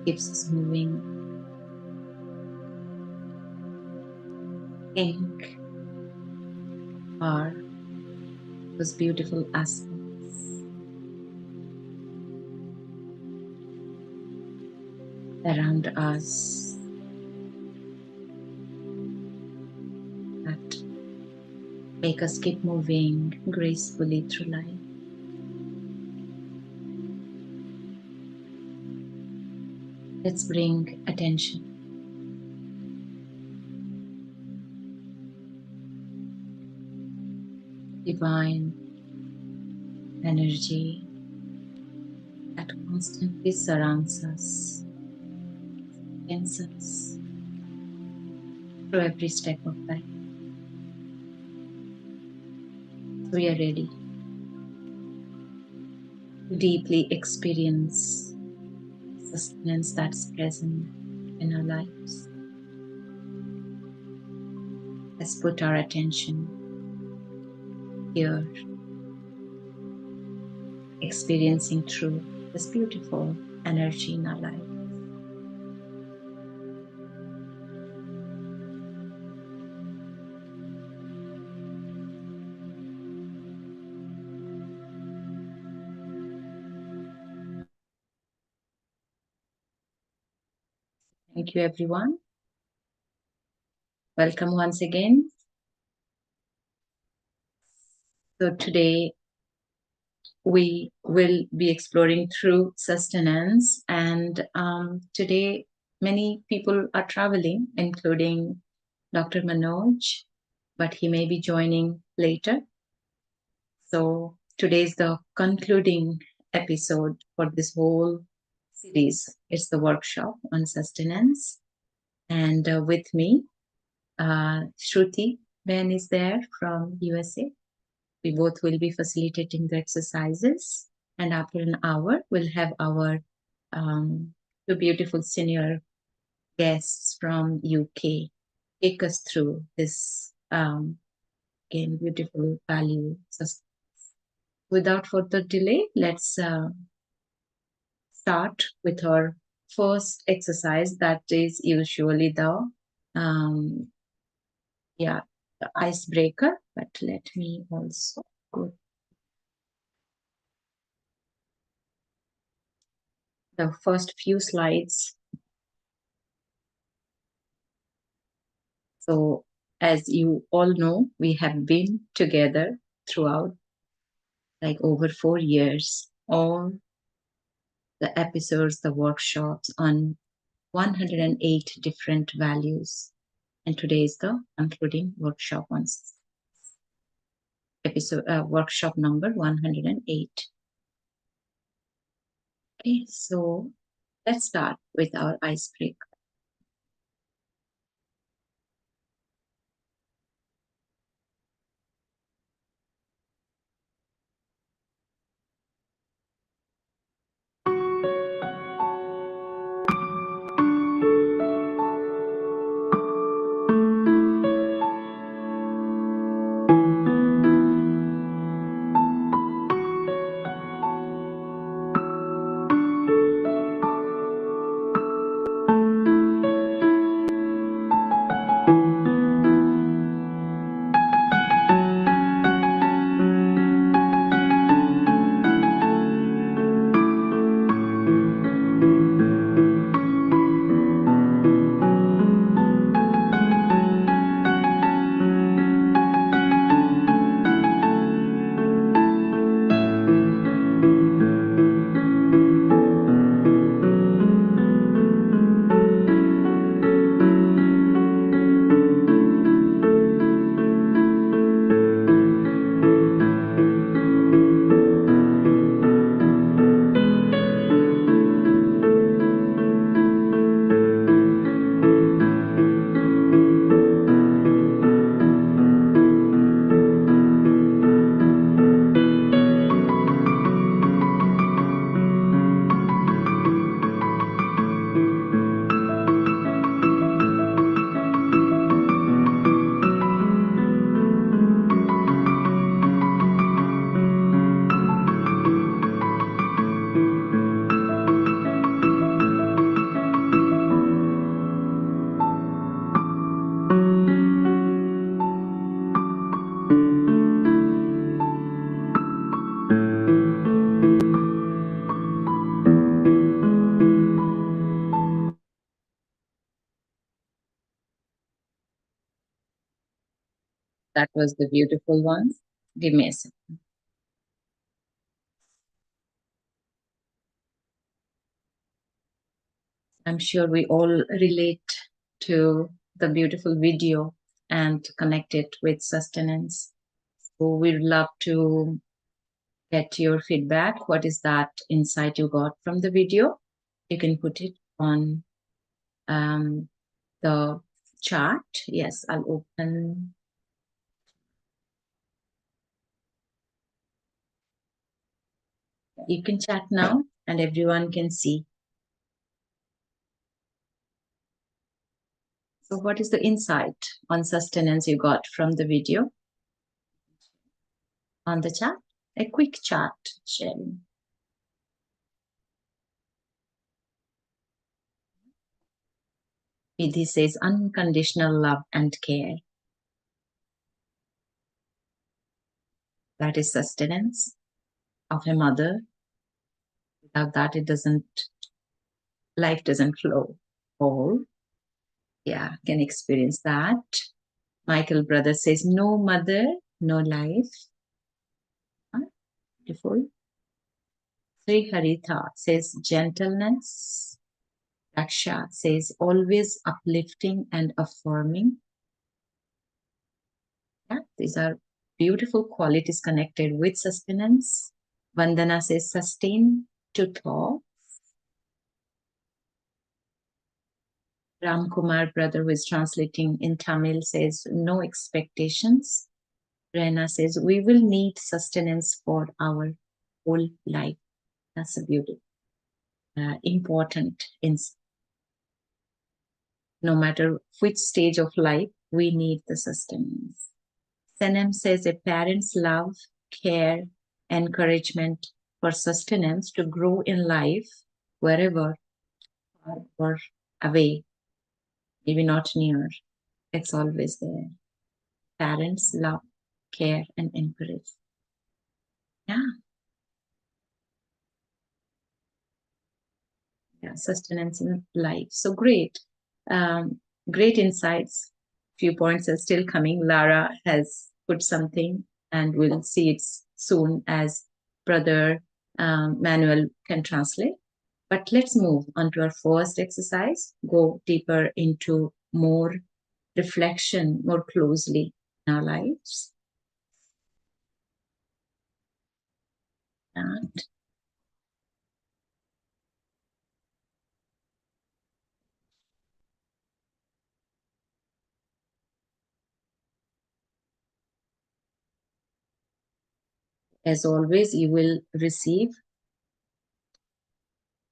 keeps us moving. Pink are those beautiful aspects around us that make us keep moving gracefully through life. Let's bring attention to divine energy that constantly surrounds us, sustains us through every step of life. So we are ready to deeply experience sustenance that's present in our lives. Let's put our attention here, experiencing through this beautiful energy in our life. Thank you, everyone. Welcome once again. So today we will be exploring through sustenance, and today many people are traveling, including Dr. Manoj, but he may be joining later. So today is the concluding episode for this whole series. It's the workshop on sustenance, and with me, Shruti Ben is there from USA. We both will be facilitating the exercises, and after an hour, we'll have our two beautiful senior guests from UK take us through this again beautiful value. Without further delay, let's start with our first exercise. That is usually the the icebreaker. But let me also go the first few slides. So, as you all know, we have been together throughout like over 4 years, all the episodes, the workshops on 108 different values. And today is the concluding workshop on workshop number 108. Okay, so let's start with our icebreaker. that was the beautiful one. Give me a second. I'm sure we all relate to the beautiful video and connect it with sustenance. So we'd love to get your feedback. What is that insight you got from the video? You can put it on the chat. Yes, I'll open. You can chat now and everyone can see. So what is the insight on sustenance you got from the video? On the chat? A quick chat sharing. Vidhi says unconditional love and care. That is sustenance of a mother. Without that, life doesn't flow whole. Yeah, can experience that. Michael Brother says, no mother, no life. Beautiful. Sri Haritha says, gentleness. Raksha says, always uplifting and affirming. Yeah, these are beautiful qualities connected with sustenance. Vandana says, sustain to thaw. Ram Kumar Brother, who is translating in Tamil, says, no expectations. Rena says, we will need sustenance for our whole life. That's a beautiful, important insight. No matter which stage of life, we need the sustenance. Senem says a parent's love, care, encouragement for sustenance to grow in life wherever or away, maybe not near, it's always there. Parents love, care, and encourage. Yeah. Yeah, sustenance in life. So great. Great insights. Few points are still coming. Lara has put something, and we'll see it soon as Brother Manuel can translate. But let's move on to our first exercise, go deeper into more reflection, more closely in our lives. And as always, you will receive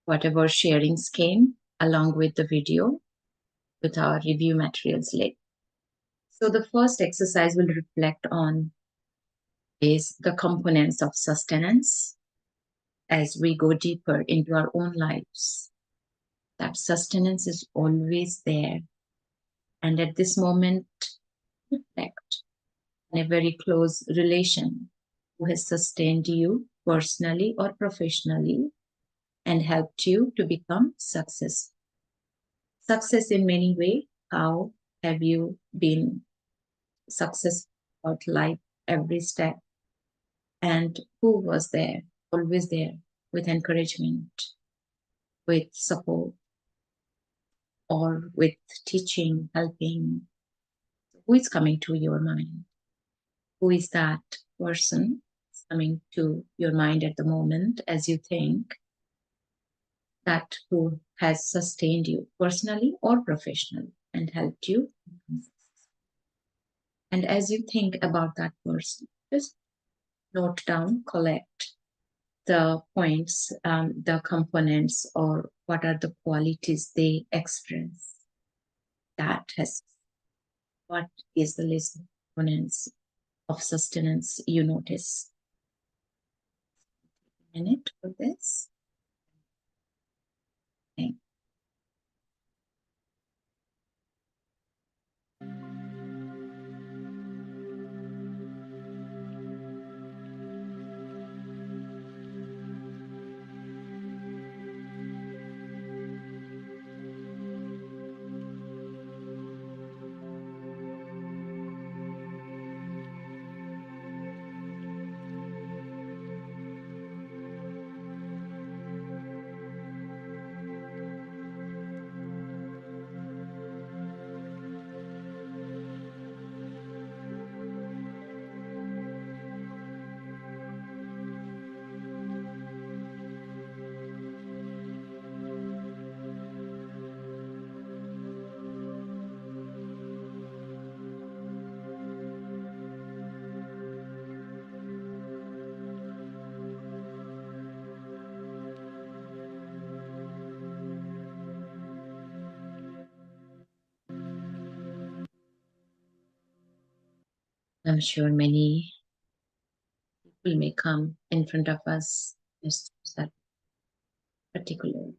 whatever sharings came along with the video with our review materials later. So the first exercise we'll reflect on is the components of sustenance as we go deeper into our own lives. That sustenance is always there. And at this moment, reflect on a very close relation who has sustained you personally or professionally and helped you to become successful. Success in many ways. How have you been successful about life every step? And who was there, always there, with encouragement, with support, or with teaching, helping? Who is coming to your mind? Who is that person coming to your mind at the moment as you think that who has sustained you personally or professionally and helped you? And as you think about that person, just note down, collect the points, the components, or what are the qualities they express. That has what is the list of components of sustenance you notice. A minute for this. Okay. I'm sure many people may come in front of us as that particular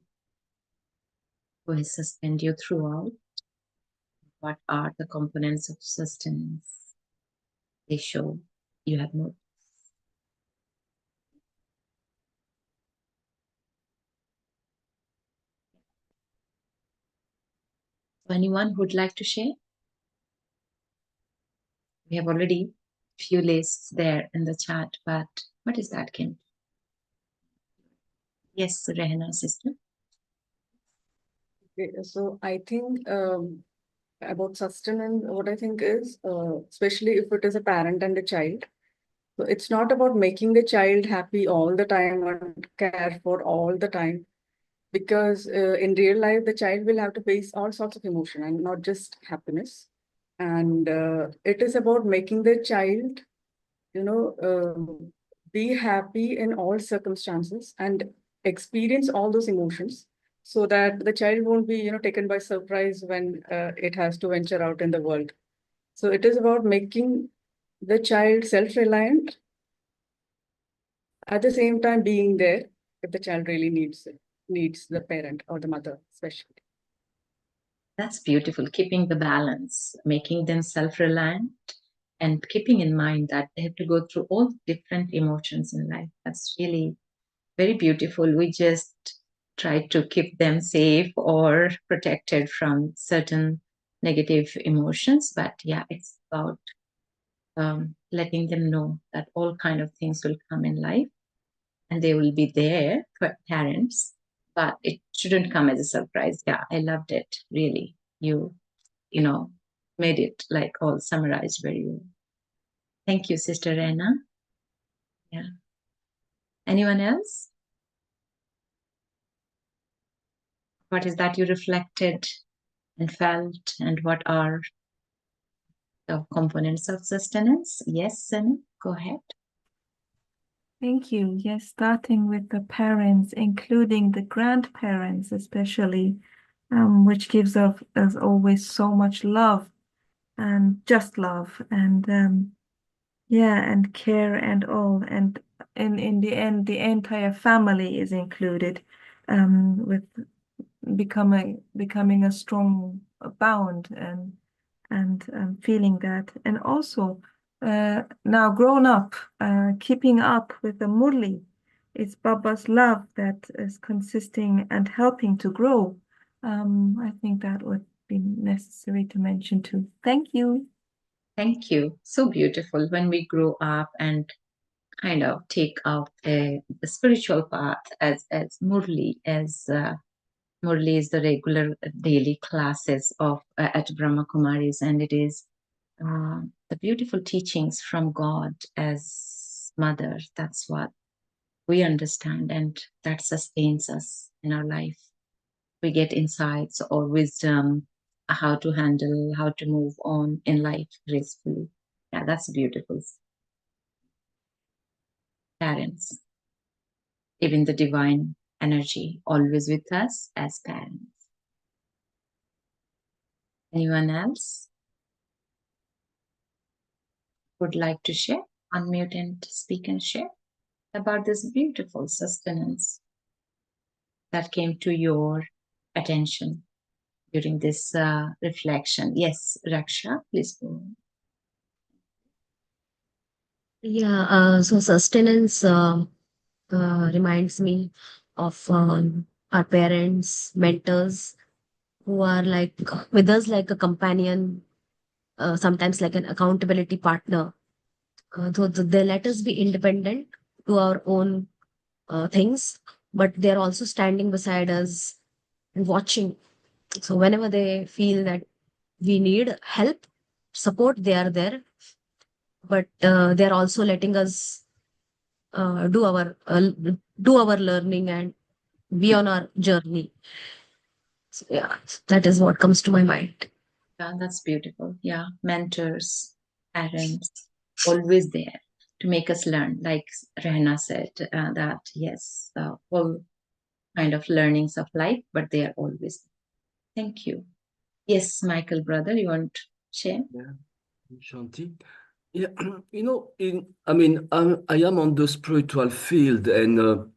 who has sustained you throughout. What are the components of sustenance? They show you have no. Anyone who would like to share? We have already few lists there in the chat, but what is that, Kim? Yes, Rehna, sister. Okay, so I think about sustenance, what I think is, especially if it is a parent and a child, so it's not about making the child happy all the time and care for all the time, because in real life, the child will have to face all sorts of emotion and not just happiness. And it is about making the child, you know, be happy in all circumstances and experience all those emotions so that the child won't be, taken by surprise when it has to venture out in the world. So it is about making the child self-reliant, at the same time being there if the child really needs the parent or the mother, especially. That's beautiful. Keeping the balance, making them self reliant, and keeping in mind that they have to go through all different emotions in life. That's really very beautiful. We just try to keep them safe or protected from certain negative emotions. But yeah, it's about letting them know that all kind of things will come in life and they will be there for parents, but it shouldn't come as a surprise. Yeah, I loved it. Really. You know, made it like all summarized very well. Thank you, Sister Rena. Yeah. Anyone else? What is that you reflected and felt, and what are the components of sustenance? Yes, Sunny, go ahead. Thank you. Yes, starting with the parents, including the grandparents, especially, which gives us always so much love and just love and yeah, and care and all. And in the end, the entire family is included, with becoming a strong bond and feeling that. And also, now grown up, keeping up with the Murli, it's Baba's love that is consisting and helping to grow. I think that would be necessary to mention too. Thank you. Thank you. So beautiful when we grow up and kind of take out the spiritual path as Murli is the regular daily classes of at Brahma Kumaris, and it is the beautiful teachings from God as mother. That's what we understand, and that sustains us in our life. We get insights or wisdom, how to handle, how to move on in life gracefully. Yeah, that's beautiful. Parents, even the divine energy, always with us as parents. Anyone else would like to share? Unmute and speak and share about this beautiful sustenance that came to your attention during this reflection. Yes, Raksha, please go on. Yeah, so sustenance reminds me of our parents, mentors who are like with us like a companion, sometimes like an accountability partner. They let us be independent to our own things, but they're also standing beside us and watching. So whenever they feel that we need help, support, they are there, but they're also letting us do our learning and be on our journey. So, yeah, that is what comes to my mind. Yeah, that's beautiful. Yeah, mentors, parents, always there to make us learn. Like Rehna said, that yes, all kind of learnings of life, but they are always. Thank you. Yes, Michael, brother, you want to share? Yeah, Shanti. Yeah, I am on the spiritual field, and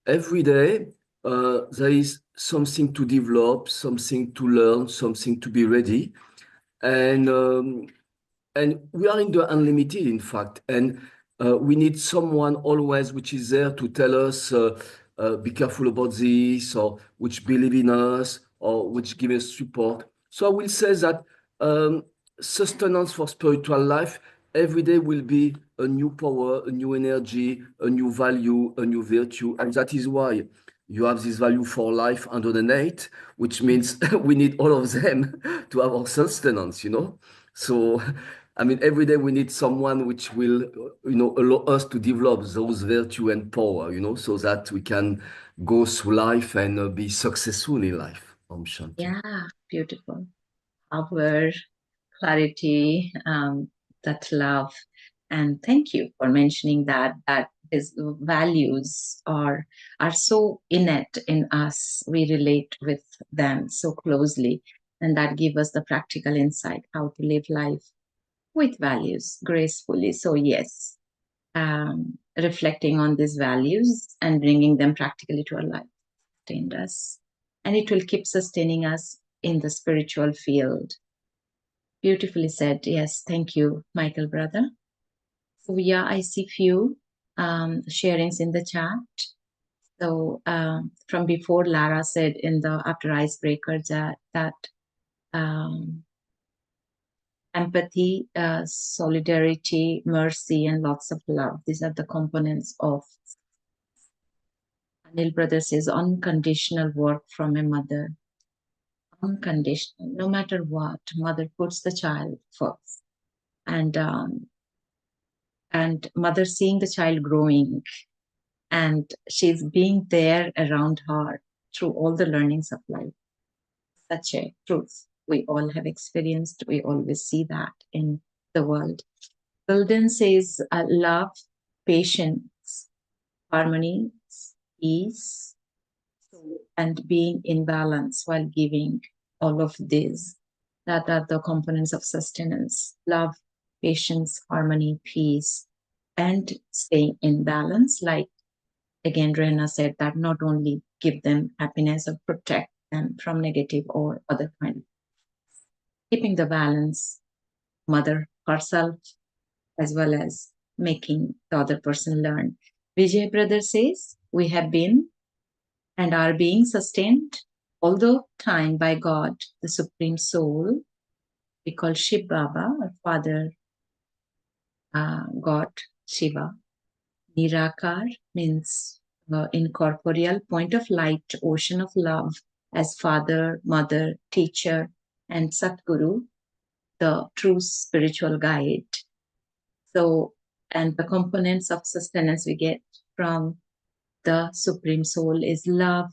every day there is something to develop, something to learn, something to be ready, and we are in the unlimited, in fact, and we need someone always which is there to tell us, be careful about this, or which believe in us, or which give us support. So I will say that um, sustenance for spiritual life every day will be a new power, a new energy, a new value, a new virtue, and that is why you have this value for life under the eight, which means we need all of them to have our sustenance, So, every day we need someone which will, allow us to develop those virtue and power, so that we can go through life and be successful in life. Shanti. Yeah, beautiful. Power, clarity, that love. And thank you for mentioning that his values are so innate in us. We relate with them so closely, and that give us the practical insight how to live life with values gracefully. So yes, reflecting on these values and bringing them practically to our life sustained us, and it will keep sustaining us in the spiritual field. Beautifully said. Yes, thank you, Michael, brother. So yeah, I see few sharings in the chat. So from before, Lara said in the after icebreaker that empathy, solidarity, mercy, and lots of love. These are the components of. Anil brother says unconditional work from a mother. Unconditional, no matter what, mother puts the child first, and mother seeing the child growing, and she's being there around her through all the learnings of life. Such a truth we all have experienced. We always see that in the world. Golden says love, patience, harmony, peace, and being in balance while giving. All of these that are the components of sustenance: love, patience, harmony, peace, and staying in balance. Like again, Rena said that not only give them happiness or protect them from negative or other kind of keeping the balance, mother herself, as well as making the other person learn. Vijay brother says, we have been and are being sustained all the time by God, the Supreme Soul. We call Shiv Baba, our Father, God, Shiva. Nirakar means incorporeal, point of light, ocean of love, as Father, Mother, Teacher, and Satguru, the true spiritual guide. So, and the components of sustenance we get from the Supreme Soul is love,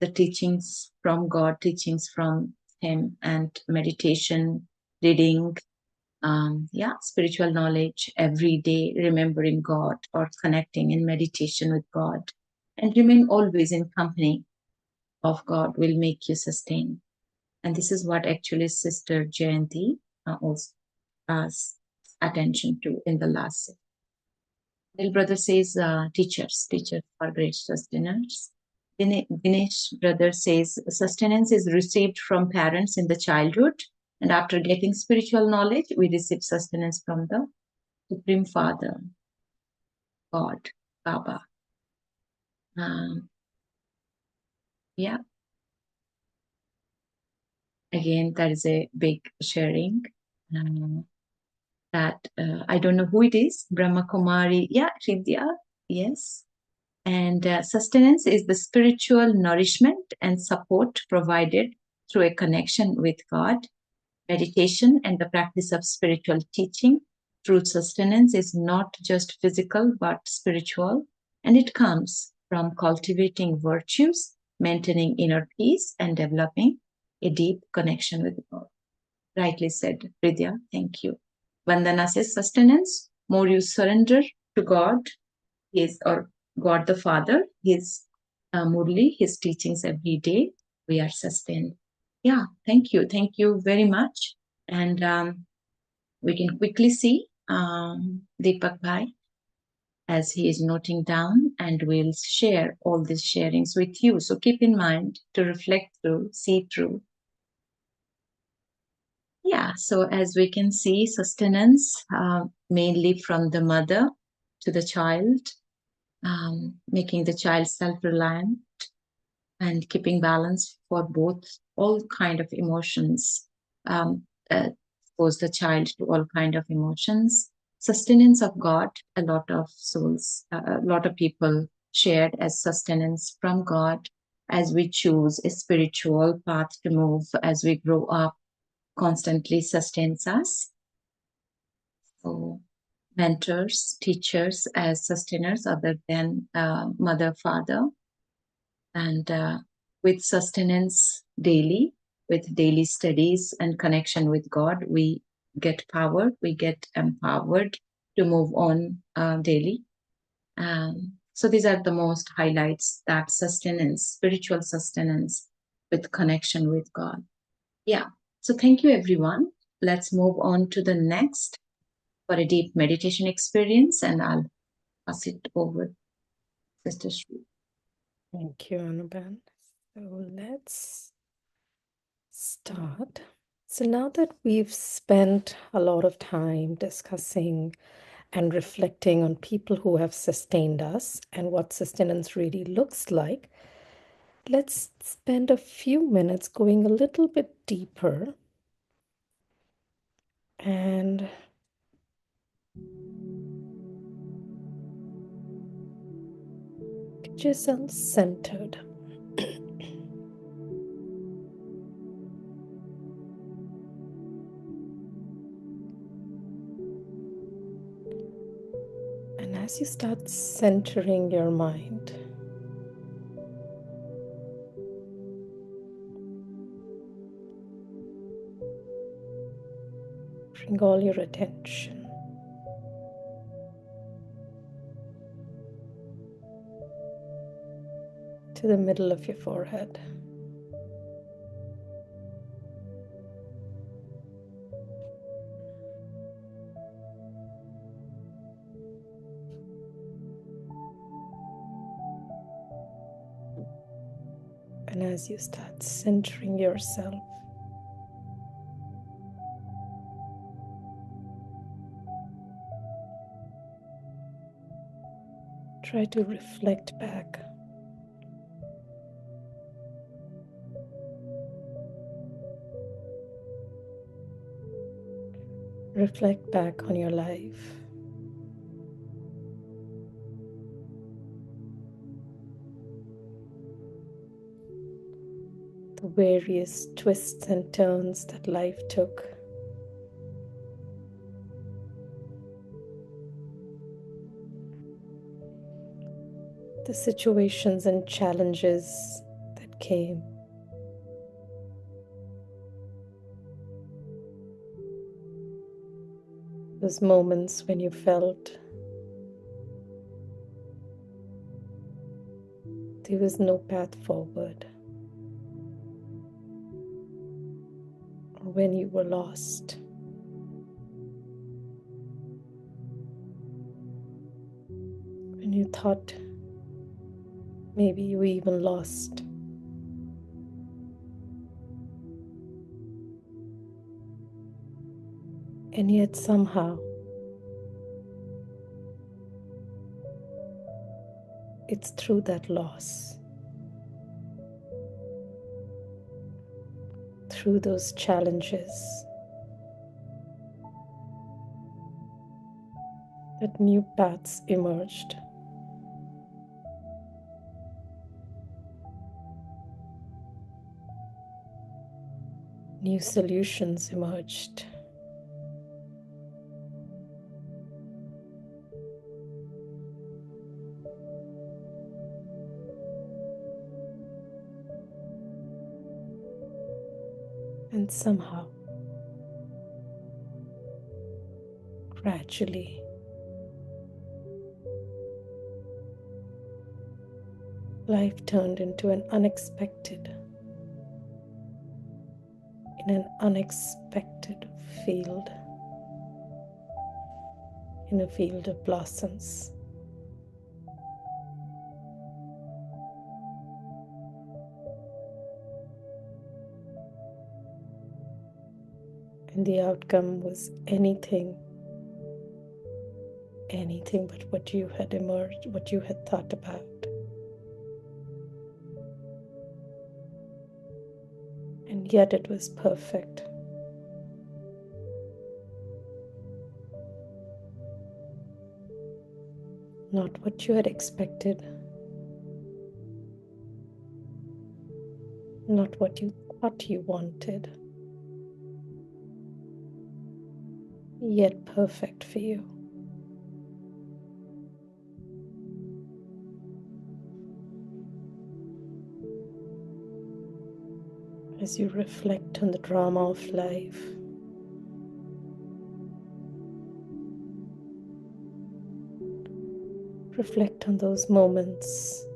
the teachings from God, teachings from Him, and meditation, reading, spiritual knowledge every day, remembering God or connecting in meditation with God, and remain always in company of God will make you sustain. And this is what actually Sister Jayanti also asked attention to in the last session. Little brother says, teachers are great sustenance. Dinesh brother says, sustenance is received from parents in the childhood, and after getting spiritual knowledge, we receive sustenance from the Supreme Father, God, Baba. Yeah. Again, that is a big sharing. That I don't know who it is, Brahma Kumari. Yeah, Ridya. Yes. And sustenance is the spiritual nourishment and support provided through a connection with God. Meditation and the practice of spiritual teaching through sustenance is not just physical but spiritual, and it comes from cultivating virtues, maintaining inner peace, and developing a deep connection with God. Rightly said, Vidya. Thank you. Vandana says sustenance, more you surrender to God, or God the Father, His Murli, His teachings every day, we are sustained. Yeah, thank you. Thank you very much. And we can quickly see Deepak Bhai, as he is noting down, and we'll share all these sharings with you. So keep in mind to reflect through, see through. Yeah, so as we can see, sustenance mainly from the mother to the child, making the child self-reliant and keeping balance for both, all kind of emotions, expose the child to all kind of emotions. Sustenance of God, a lot of souls, a lot of people shared as sustenance from God as we choose a spiritual path to move as we grow up, constantly sustains us. So mentors, teachers as sustainers other than mother, father, and with sustenance daily, with daily studies and connection with God, we get power, we get empowered to move on daily. So these are the most highlights, that sustenance, spiritual sustenance with connection with God. Yeah. So thank you, everyone. Let's move on to the next for a deep meditation experience, and I'll pass it over, Sister Shri. Thank you, Anuban. So let's start. So now that we've spent a lot of time discussing and reflecting on people who have sustained us and what sustenance really looks like, let's spend a few minutes going a little bit deeper and get yourself centered. And as you start centering your mind, bring all your attention to the middle of your forehead. And as you start centering yourself, try to reflect back. Reflect back on your life. The various twists and turns that life took. The situations and challenges that came. Those moments when you felt there was no path forward, or when you were lost. When you thought maybe you were even lost. And yet somehow it's through that loss, through those challenges, that new paths emerged. New solutions emerged. And somehow, gradually, life turned into an unexpected field. in a field of blossoms. And the outcome was anything but what you had emerged, what you had thought about. And yet it was perfect. Not what you had expected, not what you thought you wanted, yet perfect for you. As you reflect on the drama of life, reflect on those moments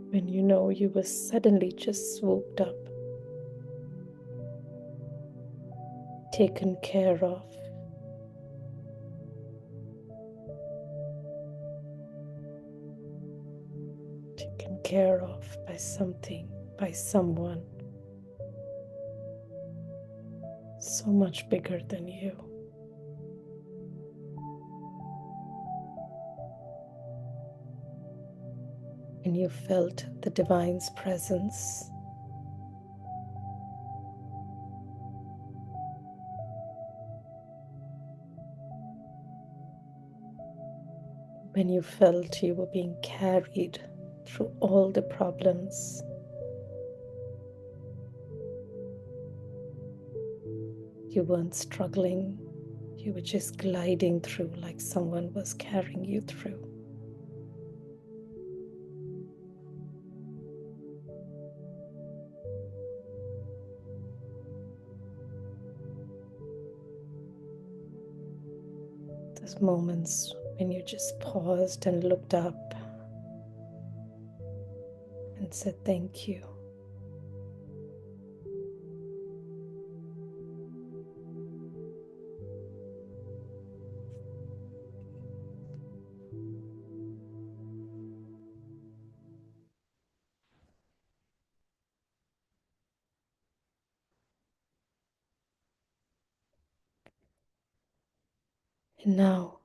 when you know you were suddenly just swooped up, taken care of, taken care of by something, by someone so much bigger than you. And you felt the divine's presence. When you felt you were being carried through all the problems. You weren't struggling, you were just gliding through like someone was carrying you through. Those moments when you just paused and looked up and said thank you. And now,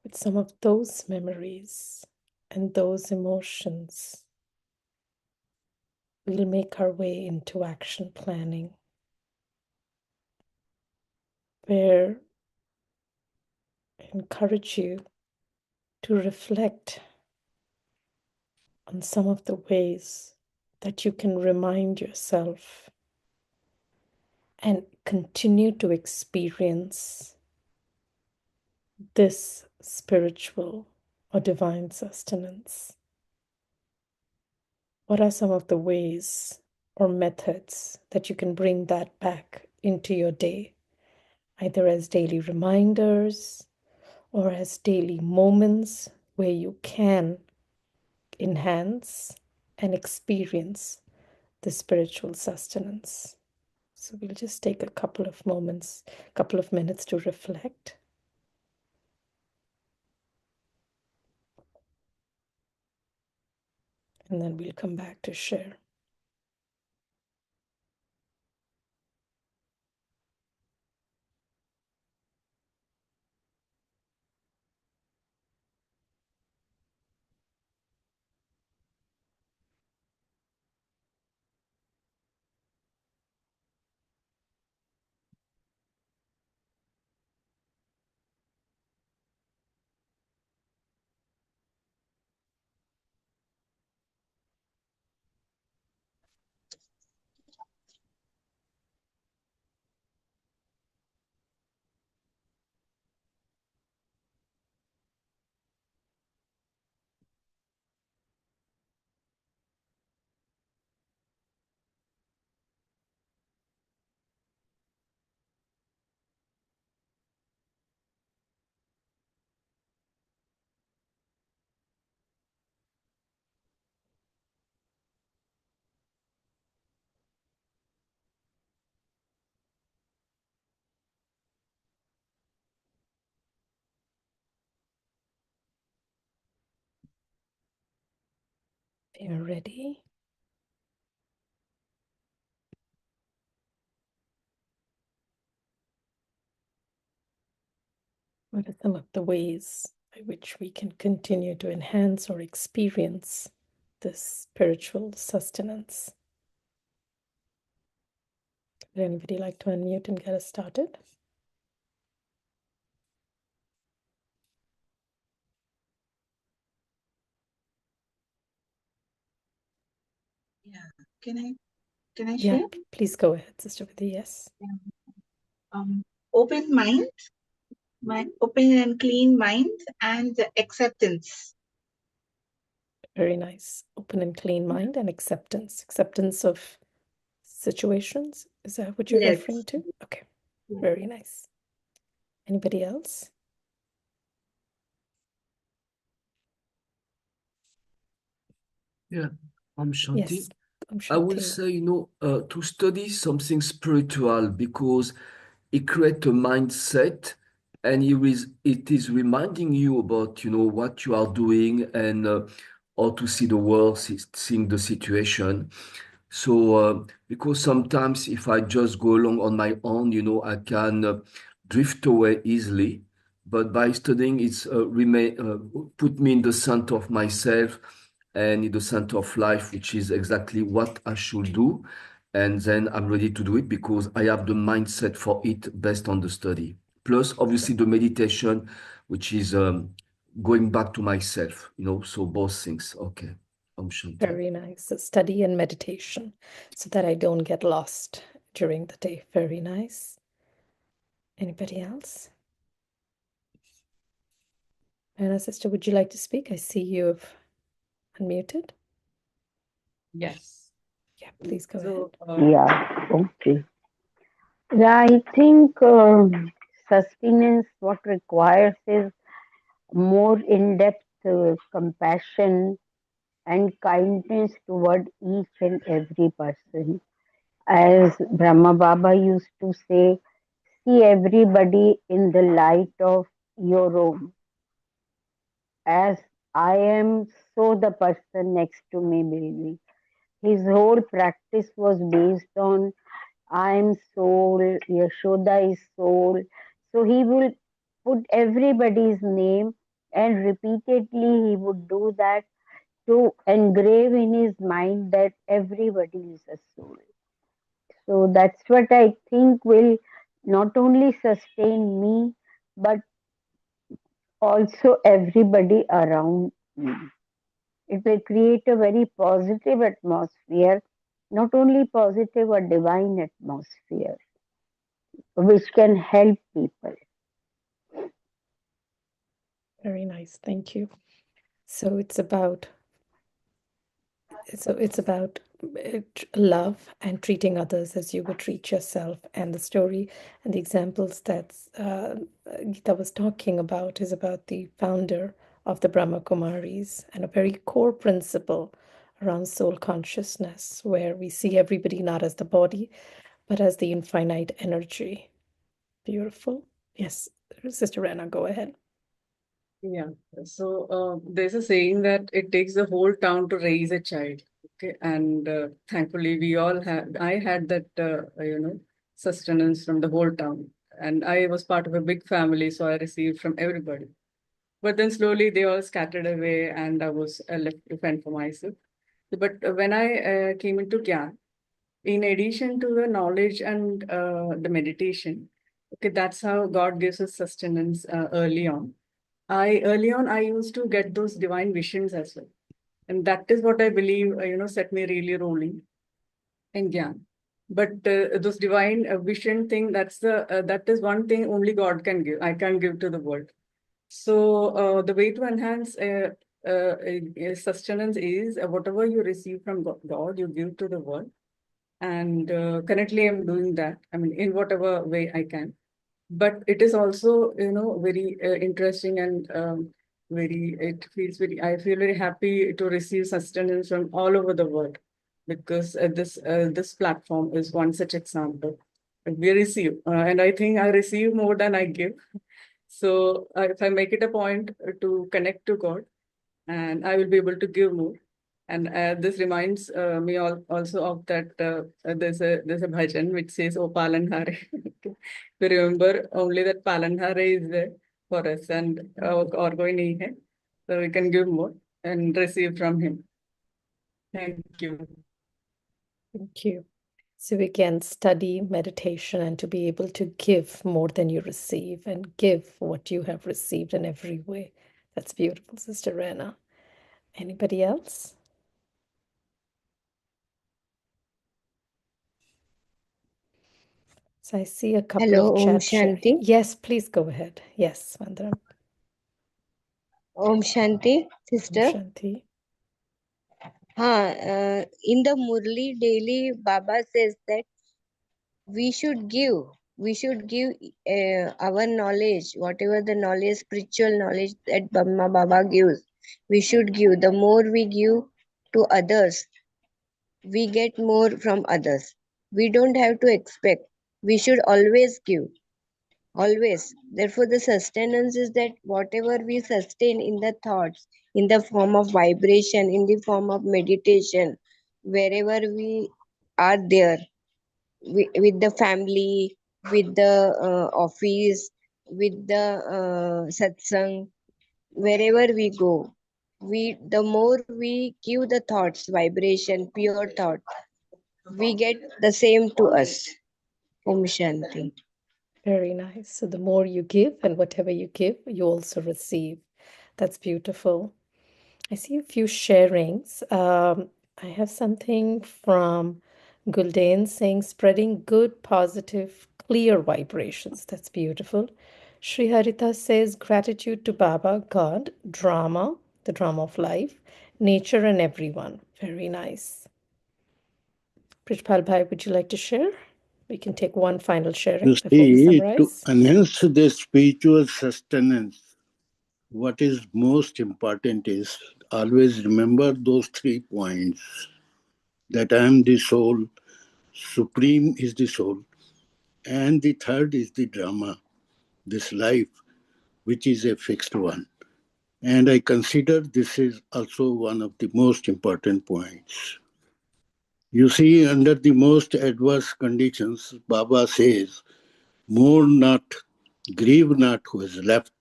with some of those memories and those emotions, we'll make our way into action planning, where I encourage you to reflect on some of the ways that you can remind yourself and continue to experience this spiritual or divine sustenance. What are some of the ways or methods that you can bring that back into your day, either as daily reminders or as daily moments where you can enhance and experience the spiritual sustenance? So we'll just take a couple of minutes to reflect. And then we'll come back to share. We are ready. What are some of the ways by which we can continue to enhance or experience this spiritual sustenance? Would anybody like to unmute and get us started? Yeah. Can I Yeah, share? please go ahead, Sister Vidhi. Yes. Open mind, open and clean mind, and acceptance. Very nice. Open and clean mind and acceptance. Acceptance of situations. Is that what you're Yes. referring to? Okay. Yeah. Very nice. Anybody else? Yeah, I'm Shanti. Yes. I'm I will Shanti. say, to study something spiritual because it creates a mindset and it is reminding you about, what you are doing and how to see the world, seeing the situation. So, because sometimes if I just go along on my own, I can drift away easily. But by studying, it's put me in the center of myself and in the center of life, which is exactly what I should do. And then I'm ready to do it because I have the mindset for it based on the study. Plus, obviously, the meditation, which is going back to myself, so both things. Okay. Shanti. Very nice. So study and meditation so that I don't get lost during the day. Very nice. Anybody else? Anna, sister, would you like to speak? I see you've unmuted. Yes. Yeah, please go ahead. So, Yeah, okay. Yeah, I think sustenance, what requires is more in-depth compassion and kindness toward each and every person. As Brahma Baba used to say, see everybody in the light of your own. As I am, so the person next to me will be. His whole practice was based on I am soul, Yashoda is soul. So he will put everybody's name and repeatedly he would do that to engrave in his mind that everybody is a soul. So that's what I think will not only sustain me but also everybody around me. It will create a very positive atmosphere, not only positive, a divine atmosphere, which can help people. Very nice. Thank you. So it's about love and treating others as you would treat yourself. And the story and the examples that Gita was talking about is about the founder of the Brahma Kumaris and a very core principle around soul consciousness, where we see everybody not as the body, but as the infinite energy. Beautiful. Yes, Sister Rana, go ahead. yeah. So there's a saying that it takes the whole town to raise a child. Okay. And thankfully, I had that, sustenance from the whole town. And I was part of a big family, so I received from everybody. But then slowly they all scattered away and I was left to fend for myself. But when I came into Gyan, in addition to the knowledge and the meditation, okay, that's how God gives us sustenance early on. Early on, I used to get those divine visions as well. And that is what I believe, set me really rolling in Gyan. But those divine vision thing, that is one thing only God can give. I can't give to the world. So the way to enhance sustenance is whatever you receive from God, you give to the world. And currently I'm doing that. I mean, in whatever way I can. But it is also, very interesting and I feel very happy to receive sustenance from all over the world because this platform is one such example. We receive, and I think I receive more than I give. So if I make it a point to connect to God, and I will be able to give more. And this reminds me also of that there's a bhajan which says, "Oh Palanhare." We remember only that Palanhare is there for us, and और कोई नहीं है, so we can give more and receive from him. Thank you. Thank you. So we can study meditation and to be able to give more than you receive and give what you have received in every way. That's beautiful, Sister Rana. Anybody else? So I see a couple Hello, of Om chat share. Shanti. Yes, please go ahead. Yes, Vandram. Om Shanti, Om sister. Shanti. In the Murli daily, Baba says that we should give. We should give our knowledge, whatever the knowledge, spiritual knowledge that Baba gives. We should give. The more we give to others, we get more from others. We don't have to expect. We should always give. Always. Therefore, the sustenance is that whatever we sustain in the thoughts, in the form of vibration, in the form of meditation, wherever we are there, with the family, with the office, with the satsang, wherever we go, the more we give the thoughts, vibration, pure thought, we get the same to us. Om Shanti. Very nice. So the more you give and whatever you give, you also receive. That's beautiful. I see a few sharings. I have something from Gulden saying spreading good, positive, clear vibrations. That's beautiful. Sri Harita says gratitude to Baba, God, drama, the drama of life, nature, and everyone. Very nice. Prishpal Bhai, would you like to share? We can take one final sharing You before we see, to summarize. enhance the spiritual sustenance, what is most important is always remember those 3 points that I am the soul, Supreme is the soul, and the third is the drama, this life, which is a fixed one. And I consider this is also one of the most important points. You see, under the most adverse conditions, Baba says, mourn not, grieve not who is left,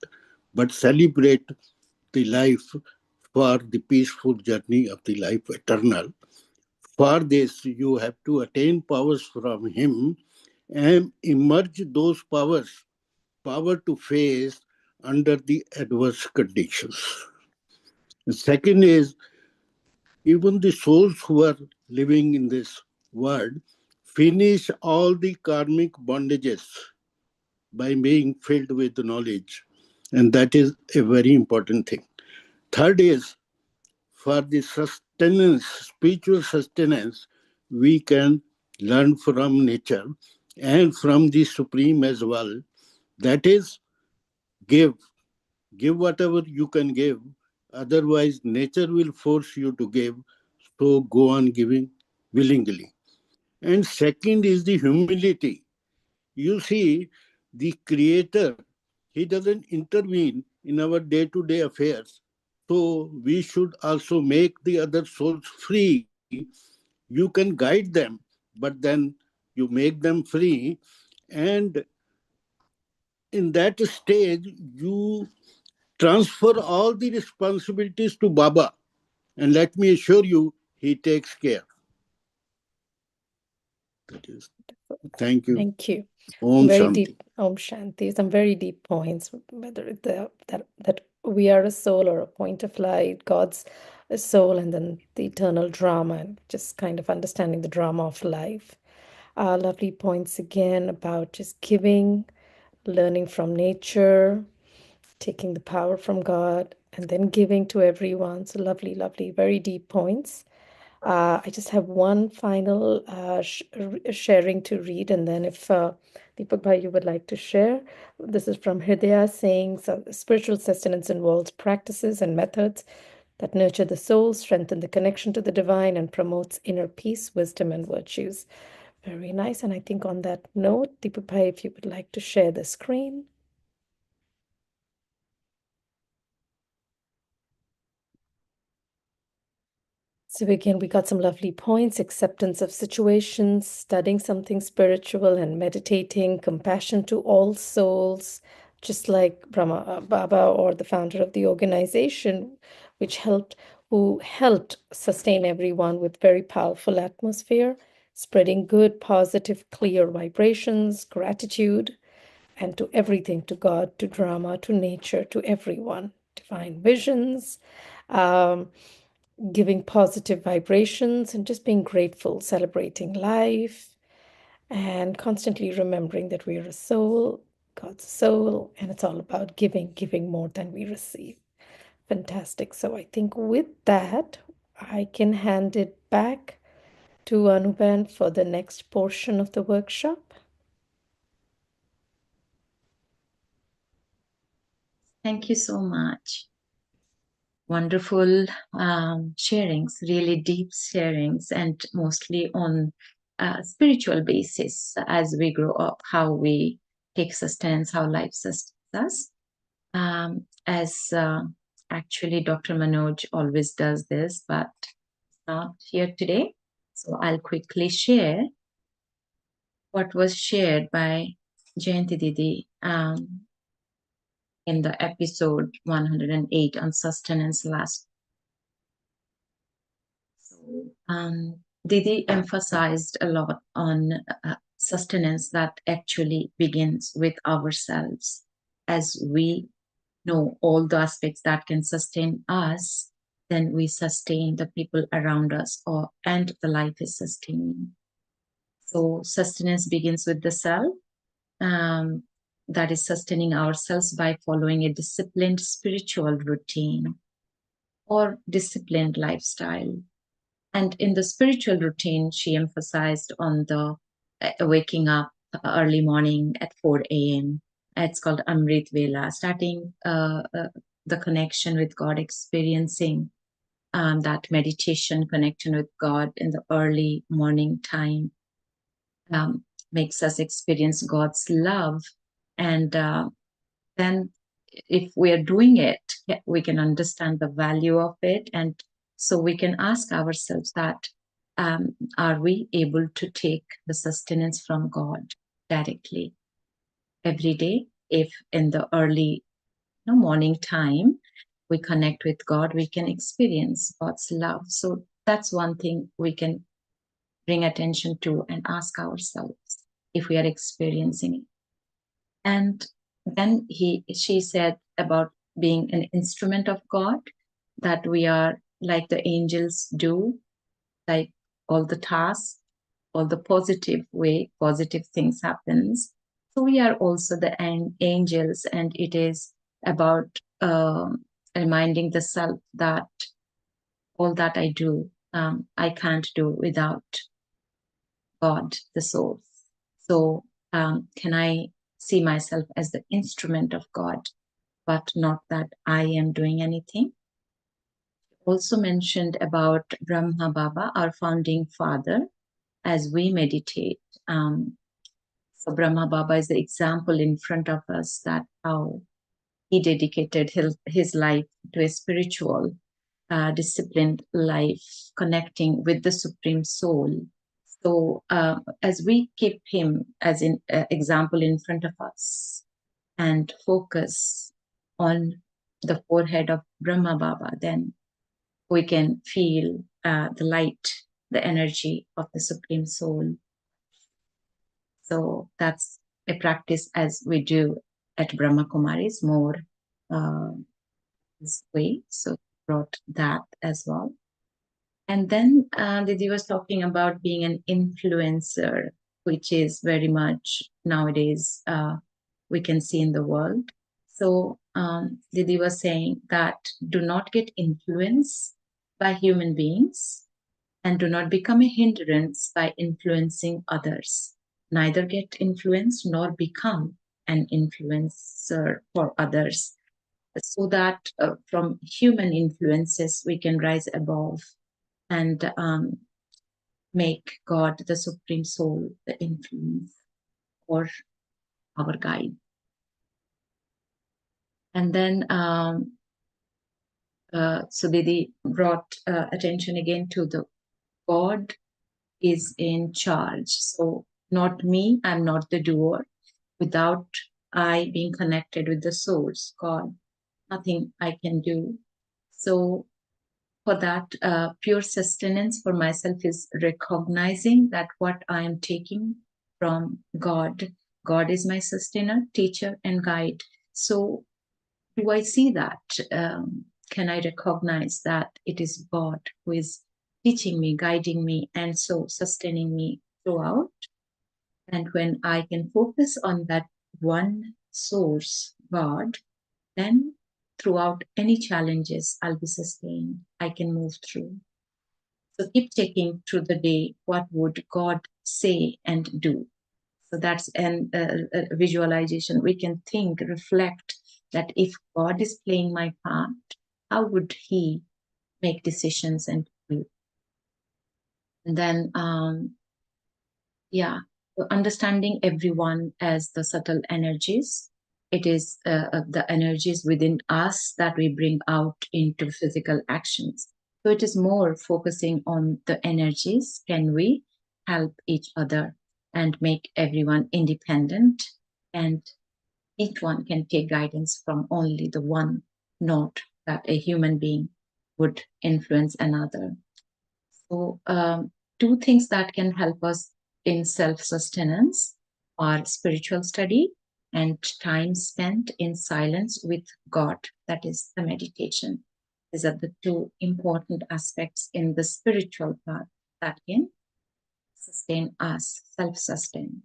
but celebrate the life for the peaceful journey of the life eternal. For this, you have to attain powers from Him and emerge those powers, power to face under the adverse conditions. The second is, even the souls who are living in this world finish all the karmic bondages by being filled with knowledge. And that is a very important thing. Third is, for the sustenance, spiritual sustenance, we can learn from nature and from the Supreme as well. That is, give. Give whatever you can give. Otherwise, nature will force you to give. So go on giving willingly. And second is the humility. You see, the Creator, He doesn't intervene in our day-to-day affairs. So we should also make the other souls free. You can guide them, but then you make them free. And in that stage, you transfer all the responsibilities to Baba. And let me assure you, he takes care. That is. Thank you. Thank you. Om Very Shanti. deep Om Shanti. Some very deep points, whether that we are a soul or a point of light, God's a soul, and then the eternal drama, and just kind of understanding the drama of life. Lovely points again about just giving, learning from nature, taking the power from God, and then giving to everyone. So lovely, lovely, very deep points. I just have one final sharing to read, and then if Deepak Bhai, you would like to share. This is from Hridaya saying, so spiritual sustenance involves practices and methods that nurture the soul, strengthen the connection to the divine, and promotes inner peace, wisdom, and virtues. Very nice. And I think on that note, Deepak Bhai, if you would like to share the screen. So again, we got some lovely points: acceptance of situations, studying something spiritual and meditating, compassion to all souls, just like Brahma Baba, or the founder of the organization, who helped sustain everyone with very powerful atmosphere, spreading good, positive, clear vibrations, gratitude, and to everything, to God, to drama, to nature, to everyone, divine visions, giving positive vibrations, and just being grateful, celebrating life, and constantly remembering that we are a soul, God's soul, and it's all about giving more than we receive. Fantastic. So I think with that, I can hand it back to Anuban for the next portion of the workshop. Thank you so much. Wonderful sharings, really deep sharings, and mostly on spiritual basis as we grow up, how we take sustenance, how life sustains us. As actually Dr. Manoj always does this, but not here today. So I'll quickly share what was shared by Jayanti Didi in the episode 108 on sustenance last. Didi emphasized a lot on sustenance that actually begins with ourselves. As we know all the aspects that can sustain us, then we sustain the people around us, and the life is sustaining. So sustenance begins with the self. That is sustaining ourselves by following a disciplined spiritual routine or disciplined lifestyle. And in the spiritual routine, she emphasized on the waking up early morning at 4 a.m. It's called Amrit Vela, starting the connection with God, experiencing that meditation connection with God in the early morning time. Makes us experience God's love. And then if we are doing it, we can understand the value of it. And so we can ask ourselves that, are we able to take the sustenance from God directly every day? If in the early morning time we connect with God, we can experience God's love. So that's one thing we can bring attention to and ask ourselves if we are experiencing it. And then she said about being an instrument of God, that we are like the angels do, like all the tasks, all the positive things happens. So we are also the angels, and it is about reminding the self that all that I do, I can't do without God, the source. So can I see myself as the instrument of God, but not that I am doing anything? Also mentioned about Brahma Baba, our founding father, as we meditate. So Brahma Baba is the example in front of us, that how he dedicated his life to a spiritual, disciplined life, connecting with the Supreme Soul. So as we keep him as an example in front of us and focus on the forehead of Brahma Baba, then we can feel the light, the energy of the Supreme Soul. So that's a practice as we do at Brahma Kumaris, more this way. So brought that as well. And then Didi was talking about being an influencer, which is very much nowadays we can see in the world. So Didi was saying that do not get influenced by human beings, and do not become a hindrance by influencing others. Neither get influenced nor become an influencer for others, so that from human influences we can rise above and make God, the Supreme Soul, the influence or our guide. And then So Didi brought attention again to the God is in charge. So not me, I'm not the doer. Without I being connected with the source, God, nothing I can do. So for that, pure sustenance for myself is recognizing that what I am taking from God, God is my sustainer, teacher, and guide. So do I see that? Can I recognize that it is God who is teaching me, guiding me, and so sustaining me throughout? And when I can focus on that one source, God, then throughout any challenges, I'll be sustained. I can move through. So keep checking through the day what would God say and do. So that's a visualization. We can think, reflect that if God is playing my part, how would He make decisions and do? And then, yeah, understanding everyone as the subtle energies. It is the energies within us that we bring out into physical actions. So it is more focusing on the energies. Can we help each other and make everyone independent? And each one can take guidance from only the one note that a human being would influence another. So, two things that can help us in self sustenance are spiritual study and time spent in silence with God. That is the meditation. These are the two important aspects in the spiritual path that can sustain us, self sustain.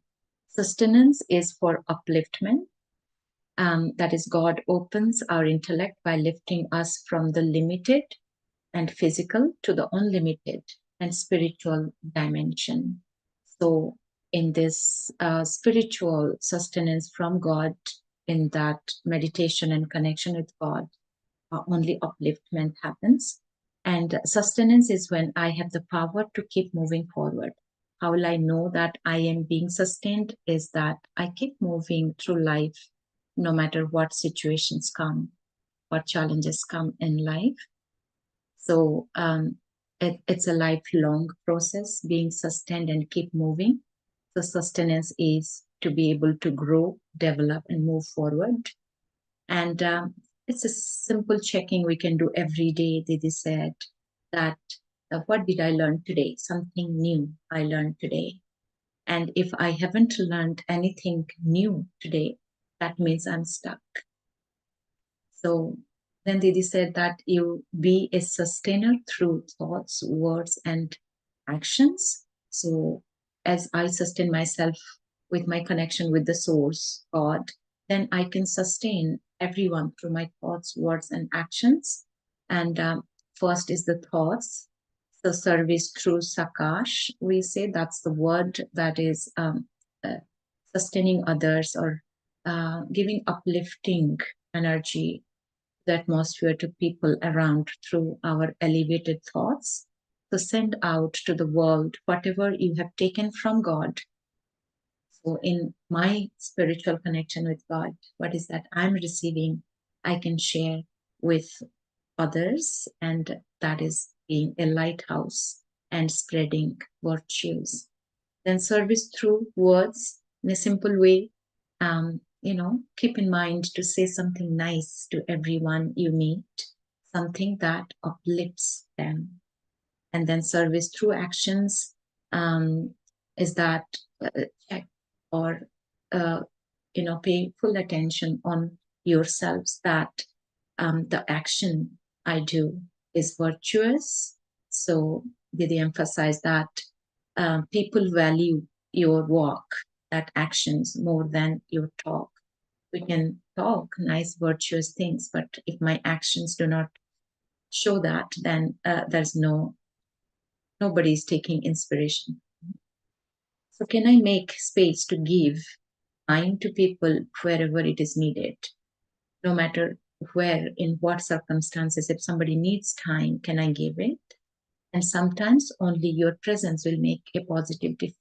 Sustenance is for upliftment. That is, God opens our intellect by lifting us from the limited and physical to the unlimited and spiritual dimension. So, in this spiritual sustenance from God, in that meditation and connection with God, only upliftment happens. And sustenance is when I have the power to keep moving forward. How will I know that I am being sustained? Is that I keep moving through life, no matter what situations come, what challenges come in life. So it's a lifelong process, being sustained and keep moving. So sustenance is to be able to grow, develop, and move forward. And it's a simple checking we can do every day. Didi said that what did I learn today? Something new I learned today. And if I haven't learned anything new today, that means I'm stuck. So then Didi said that you be a sustainer through thoughts, words, and actions. So as I sustain myself with my connection with the source, God, then I can sustain everyone through my thoughts, words, and actions. And first is the thoughts. So service through Sakash, we say that's the word that is sustaining others or giving uplifting energy, the atmosphere to people around through our elevated thoughts. So send out to the world whatever you have taken from God. So in my spiritual connection with God, what is that I'm receiving, I can share with others, and that is being a lighthouse and spreading virtues. Then service through words in a simple way. Keep in mind to say something nice to everyone you meet, something that uplifts them. And then service through actions is that check or pay full attention on yourselves that the action I do is virtuous. So they emphasize that people value your walk, that actions more than your talk. We can talk nice, virtuous things, but if my actions do not show that, then there's nobody is taking inspiration. So can I make space to give time to people wherever it is needed, no matter where, in what circumstances? If somebody needs time, can I give it? And sometimes only your presence will make a positive difference.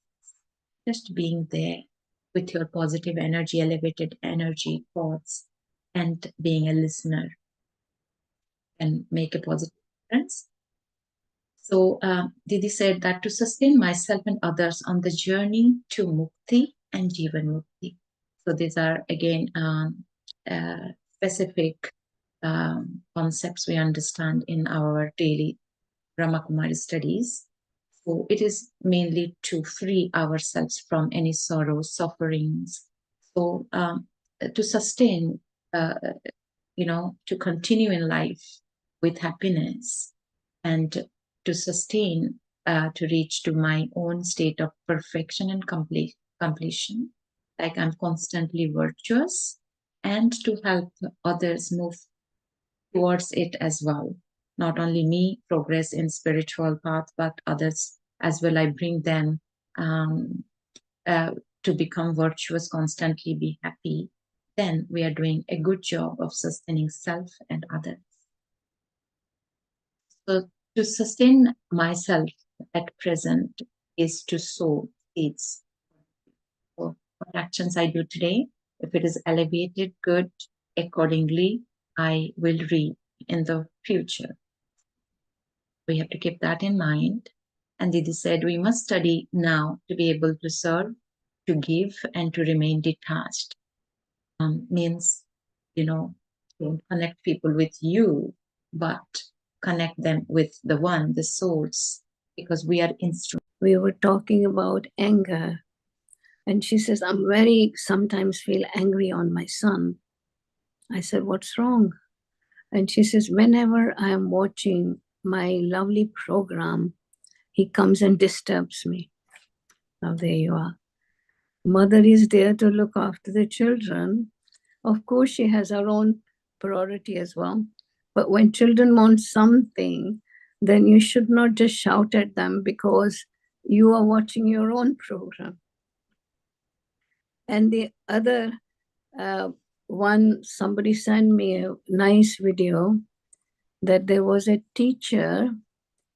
Just being there with your positive energy, elevated energy, thoughts, and being a listener. and make a positive difference. So Didi said that to sustain myself and others on the journey to Mukti and Jivan Mukti. So these are again specific concepts we understand in our daily Brahma Kumari studies. So it is mainly to free ourselves from any sorrows, sufferings. So to sustain, to continue in life with happiness and to sustain, to reach to my own state of perfection and completion, like I'm constantly virtuous, and to help others move towards it as well. Not only me progress in spiritual path, but others as well. I bring them um, to become virtuous, constantly be happy. Then we are doing a good job of sustaining self and others. So to sustain myself at present is to sow seeds. So what actions I do today, if it is elevated, good, accordingly, I will reap in the future. We have to keep that in mind. And Didi said, we must study now to be able to serve, to give, and to remain detached. Means, don't connect people with you, but connect them with the one, the source, because we are instruments. We were talking about anger. And she says, sometimes feel angry on my son. I said, what's wrong? And she says, whenever I am watching my lovely program, he comes and disturbs me. Now there you are. Mother is there to look after the children. Of course, she has her own priority as well. But when children want something, then you should not just shout at them because you are watching your own program. And the other one, somebody sent me a nice video that there was a teacher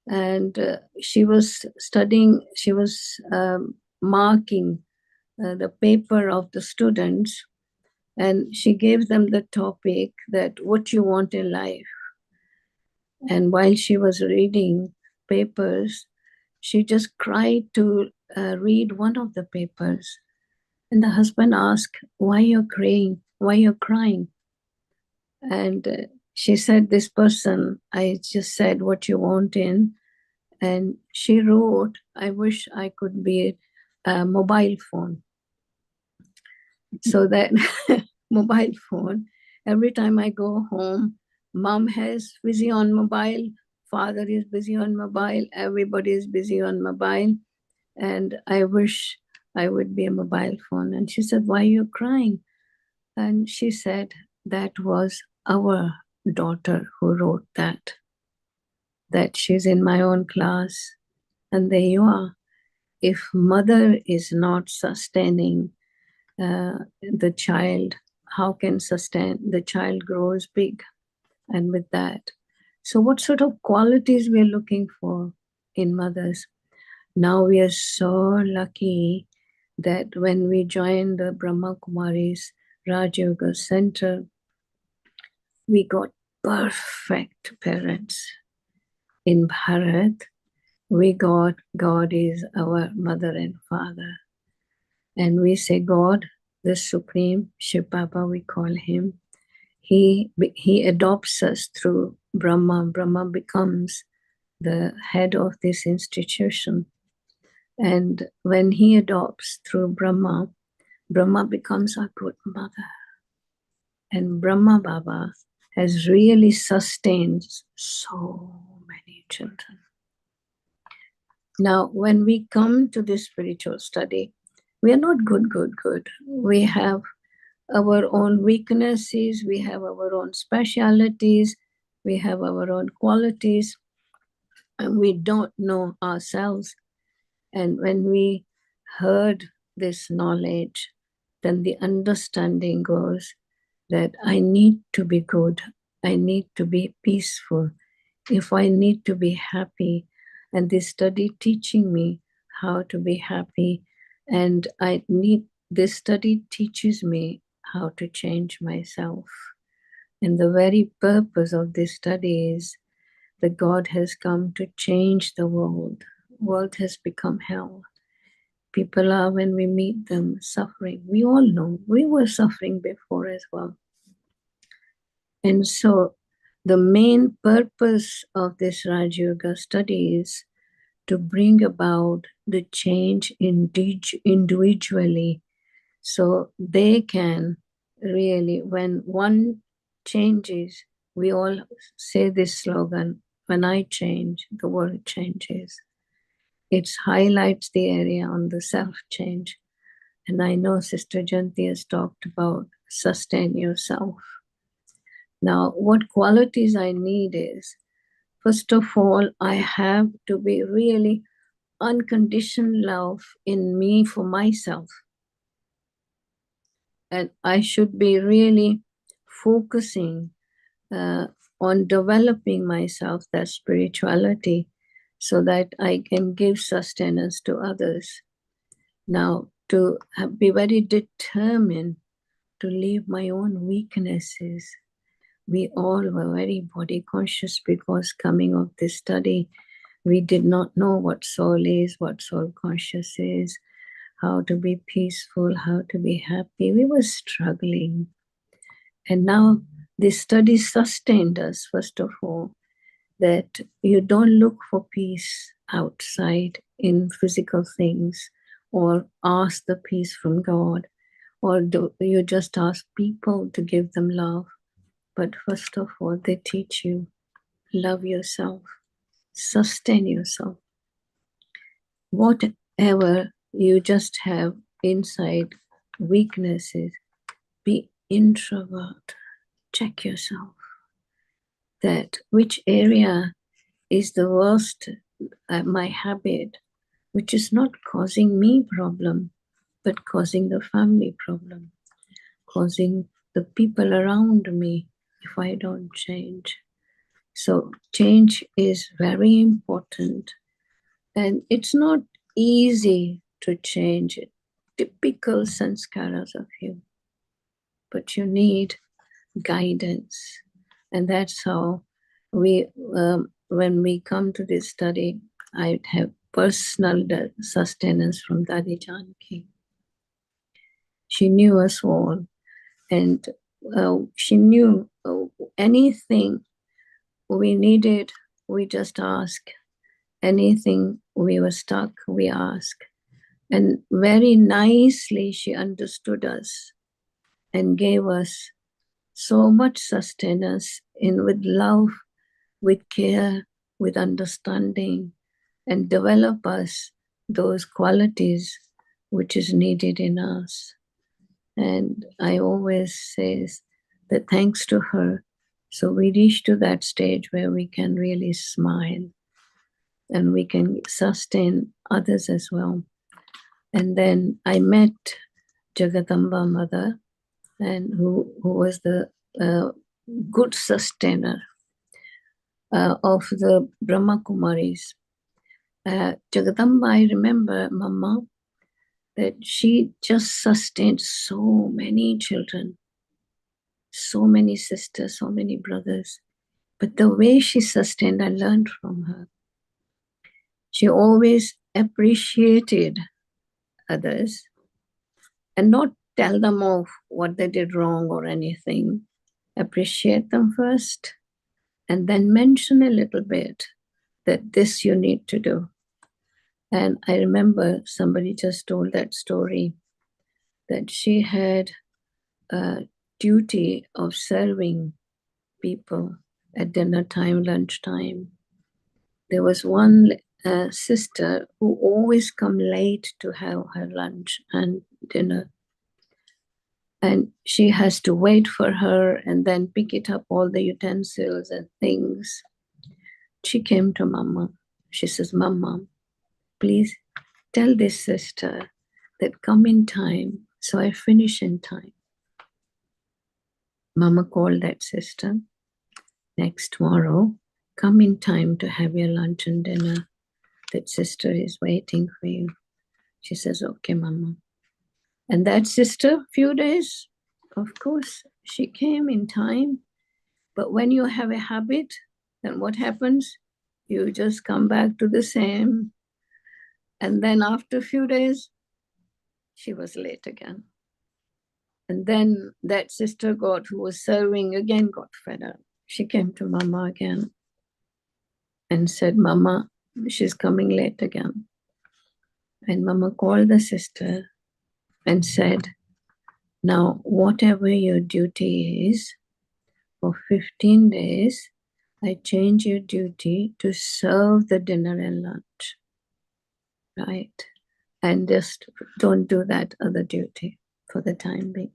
and she was studying, she was marking the paper of the students, and she gave them the topic that what you want in life. And while she was reading papers, she just cried to read one of the papers. And the husband asked, why you're crying? Why you're crying? And she said, this person, I just said what you want in. And she wrote, I wish I could be a mobile phone. So that mobile phone, every time I go home, mom is busy on mobile, father is busy on mobile, everybody is busy on mobile. And I wish I would be a mobile phone. And she said, why are you crying? And she said, that was our daughter who wrote that she's in my own class. And there you are. If mother is not sustaining the child, how can sustain? The child grows big. And with that, so what sort of qualities we're looking for in mothers? Now we are so lucky that when we joined the Brahma Kumaris Raj Yoga Center, we got perfect parents. In Bharat, we got God is our mother and father. And we say God, the Supreme, Shiv Baba we call him, he adopts us through Brahma. Brahma becomes the head of this institution. And when he adopts through Brahma, Brahma becomes our good mother. And Brahma Baba has really sustained so many children. Now, when we come to this spiritual study, we are not good. We have our own weaknesses, we have our own specialities, we have our own qualities, and we don't know ourselves. And when we heard this knowledge, then the understanding goes that I need to be good, I need to be peaceful, if I need to be happy, and this study teaching me how to be happy, and this study teaches me how to change myself. And the very purpose of this study is that God has come to change the world. World has become hell. People are, when we meet them, suffering. We all know we were suffering before as well. And so the main purpose of this Raj Yoga study is to bring about the change individually, so they can really, when one changes, we all say this slogan, when I change, the world changes. It highlights the area on the self-change. And I know Sister Janti has talked about sustain yourself. Now, what qualities I need is, first of all, I have to be really unconditioned love in me for myself. And I should be really focusing on developing myself, that spirituality, so that I can give sustenance to others. Now, to be very determined to leave my own weaknesses. We all were very body conscious because coming of this study, we did not know what soul is, what soul conscious is, how to be peaceful, how to be happy. We were struggling. And now this study sustained us, first of all, that you don't look for peace outside in physical things or ask the peace from God, or you just ask people to give them love. But first of all, they teach you, love yourself, sustain yourself. Whatever you just have inside weaknesses, be introvert, check yourself. That which area is the worst, my habit, which is not causing me problem, but causing the family problem, causing the people around me if I don't change. So change is very important. And it's not easy to change it. Typical sanskaras of you. But you need guidance. And that's how we, when we come to this study, I have personal sustenance from Dadi Janki. She knew us all, and she knew anything we needed, we just ask. Anything we were stuck, we ask. And very nicely she understood us and gave us so much sustenance with love, with care, with understanding, and develop us those qualities which is needed in us. And I always say that thanks to her, so we reach to that stage where we can really smile and we can sustain others as well. And then I met Jagadamba Mother, and who was the good sustainer of the Brahma Kumaris. Jagadamba, I remember Mama, that she just sustained so many children, so many sisters, so many brothers. But the way she sustained, I learned from her. She always appreciated others and not tell them off what they did wrong or anything. Appreciate them first and then mention a little bit that this you need to do. And I remember somebody just told that story, that she had a duty of serving people at dinner time, lunch time. There was one sister who always come late to have her lunch and dinner. And she has to wait for her and then pick it up, all the utensils and things. She came to Mama. She says, Mama, please tell this sister that come in time, so I finish in time. Mama called that sister. Next tomorrow, come in time to have your lunch and dinner. That sister is waiting for you. She says, okay, Mama. And that sister, few days, of course, she came in time But when you have a habit, then what happens? You just come back to the same. And then after a few days, she was late again. And then that sister who was serving again got fed up. She came to Mama again and said, Mama, she's coming late again. And Mama called the sister and said, now, whatever your duty is, for 15 days, I change your duty to serve the dinner and lunch, right? And just don't do that other duty for the time being.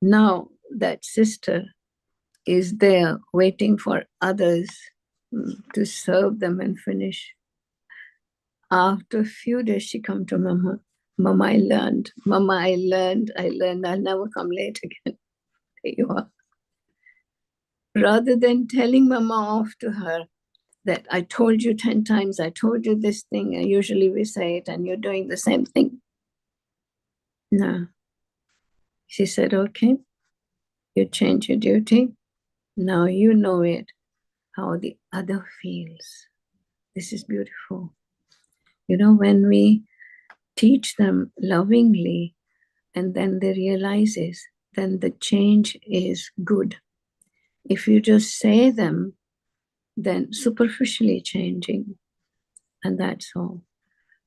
Now, that sister is there waiting for others to serve them and finish. After a few days, she come to Mama. Mama, I learned. Mama, I learned. I'll never come late again. There you are. Rather than telling Mama off to her that I told you 10 times, I told you this thing, and usually we say it, and you're doing the same thing. No. She said, okay, you change your duty. Now you know it, how the other feels. This is beautiful. You know, when we teach them lovingly, and then they realize it, then the change is good. If you just say them, then superficially changing, and that's all.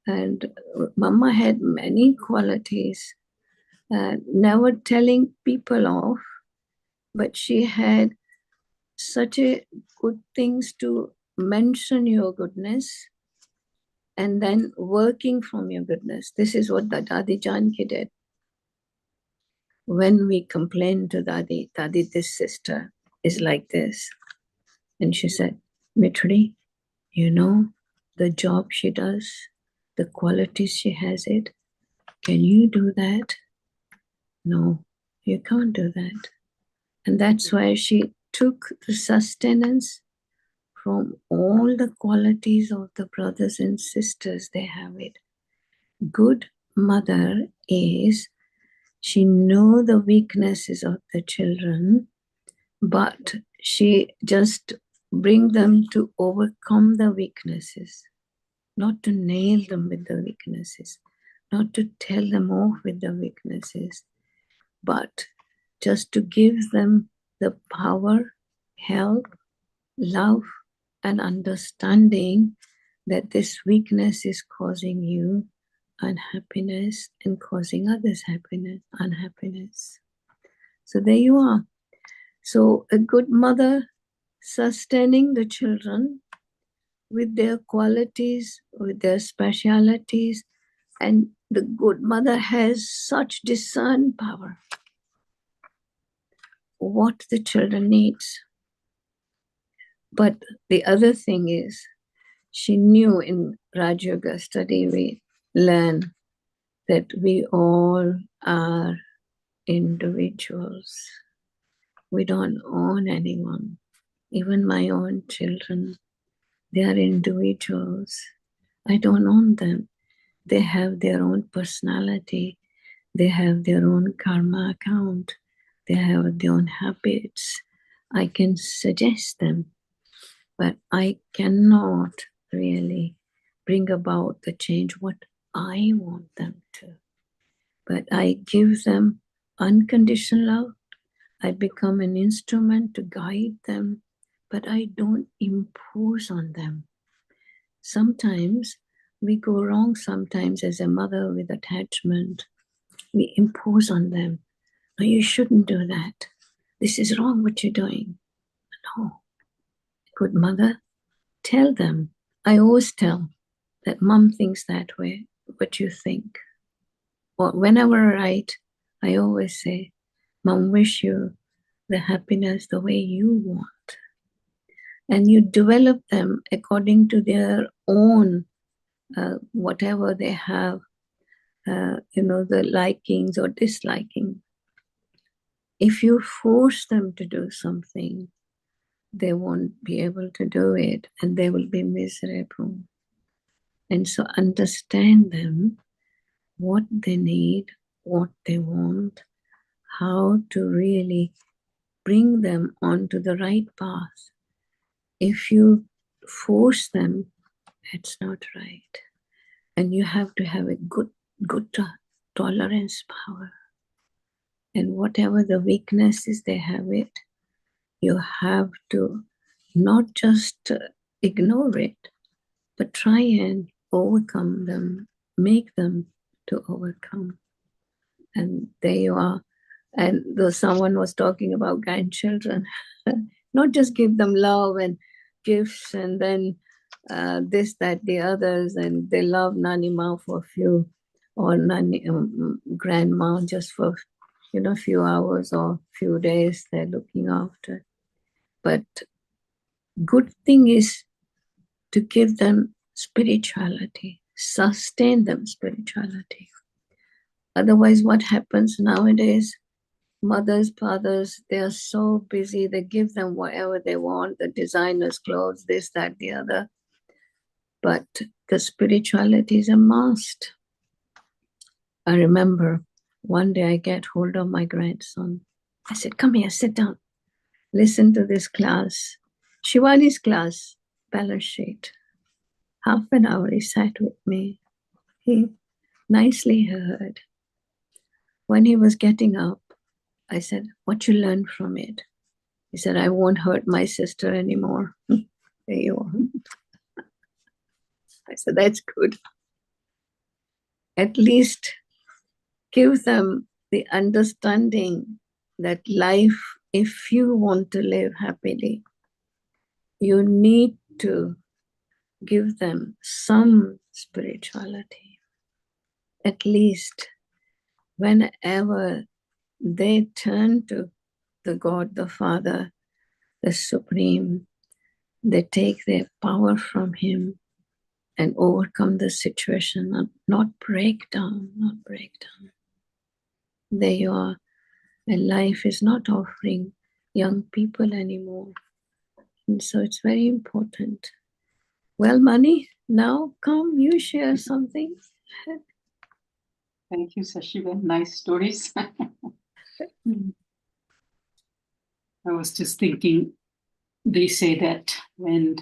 And Mama had many qualities, never telling people off, but she had such a good things to mention your goodness and then working from your goodness. This is what the Dadi Janki did. When we complained to Dadi, this sister is like this. And she said, Mithri, you know the job she does, the qualities she has it. Can you do that? No, you can't do that. And that's why she took the sustenance from all the qualities of the brothers and sisters. They have it. Good mother is, she know the weaknesses of the children, but she just bring them to overcome the weaknesses, not to nail them with the weaknesses, not to tell them off with the weaknesses, but just to give them the power, help, love, and understanding that this weakness is causing you unhappiness and causing others unhappiness. So there you are. So a good mother sustaining the children with their qualities, with their specialities, and the good mother has such discern power what the children needs. But the other thing is, she knew in Raj Yoga study we learn that we all are individuals. We don't own anyone. Even my own children, they are individuals. I don't own them. They have their own personality. They have their own karma account. They have their own habits. I can suggest them, but I cannot really bring about the change what I want them to. But I give them unconditional love. I become an instrument to guide them, but I don't impose on them. Sometimes we go wrong sometimes as a mother with attachment. We impose on them. No, you shouldn't do that. This is wrong what you're doing. No. Good mother, tell them. I always tell that mom thinks that way, what you think. Or whenever I write, I always say, Mom wish you the happiness the way you want. And you develop them according to their own, whatever they have, the likings or disliking. If you force them to do something, they won't be able to do it and they will be miserable. And so understand them, what they need, what they want, how to really bring them onto the right path. If you force them, it's not right. And you have to have a good tolerance power. And whatever the weaknesses they have it, you have to not just ignore it, but try and overcome them, make them to overcome. And there you are. And though someone was talking about grandchildren, not just give them love and gifts and then this, that, the others, and they love Nani Ma for a few, or Nani grandma just for a few hours or few days they're looking after. But good thing is to give them spirituality, sustain them spirituality. Otherwise, what happens nowadays? Mothers, fathers, they are so busy. They give them whatever they want, the designers' clothes, this, that, the other. But the spirituality is a must. I remember one day I get hold of my grandson. I said, come here, sit down. Listen to this class. Shivani's class, balance sheet. Half an hour he sat with me. He nicely heard. When he was getting up, I said, what you learned from it? He said, I won't hurt my sister anymore. There you are. I said, that's good. At least give them the understanding that life, if you want to live happily, you need to give them some spirituality. At least whenever they turn to the God, the Father, the Supreme, they take their power from Him and overcome the situation, not break down, not break down. There you are. And life is not offering young people anymore. And so it's very important. Well, Mani, now come, you share something. Thank you, Shashi. Very nice stories. I was just thinking, they say that when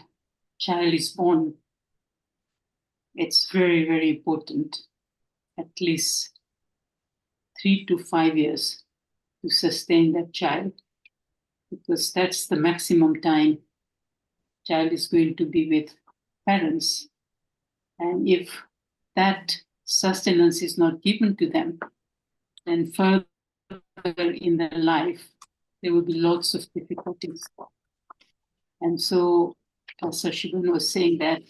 child is born, it's very, very important, at least 3 to 5 years to sustain that child, because that's the maximum time child is going to be with parents. And if that sustenance is not given to them, then further in their life, there will be lots of difficulties. And so, as Shivan was saying, that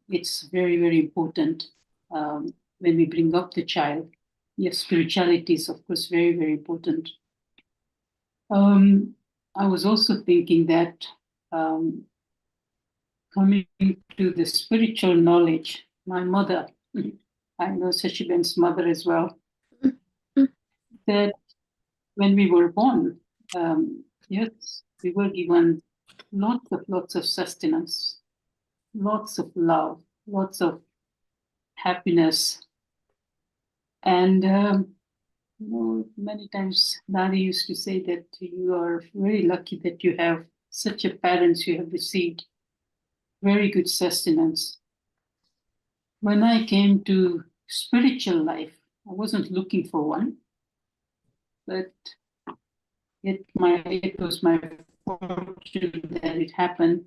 it's very, very important when we bring up the child. Yes, spirituality is, of course, very, very important. I was also thinking that coming to the spiritual knowledge, my mother, I know Sashiben's mother as well, that when we were born, yes, we were given lots of sustenance, lots of love, lots of happiness. And many times Nadi used to say that you are very lucky that you have such a parents, you have received very good sustenance. When I came to spiritual life, I wasn't looking for one, but it was my fortune that it happened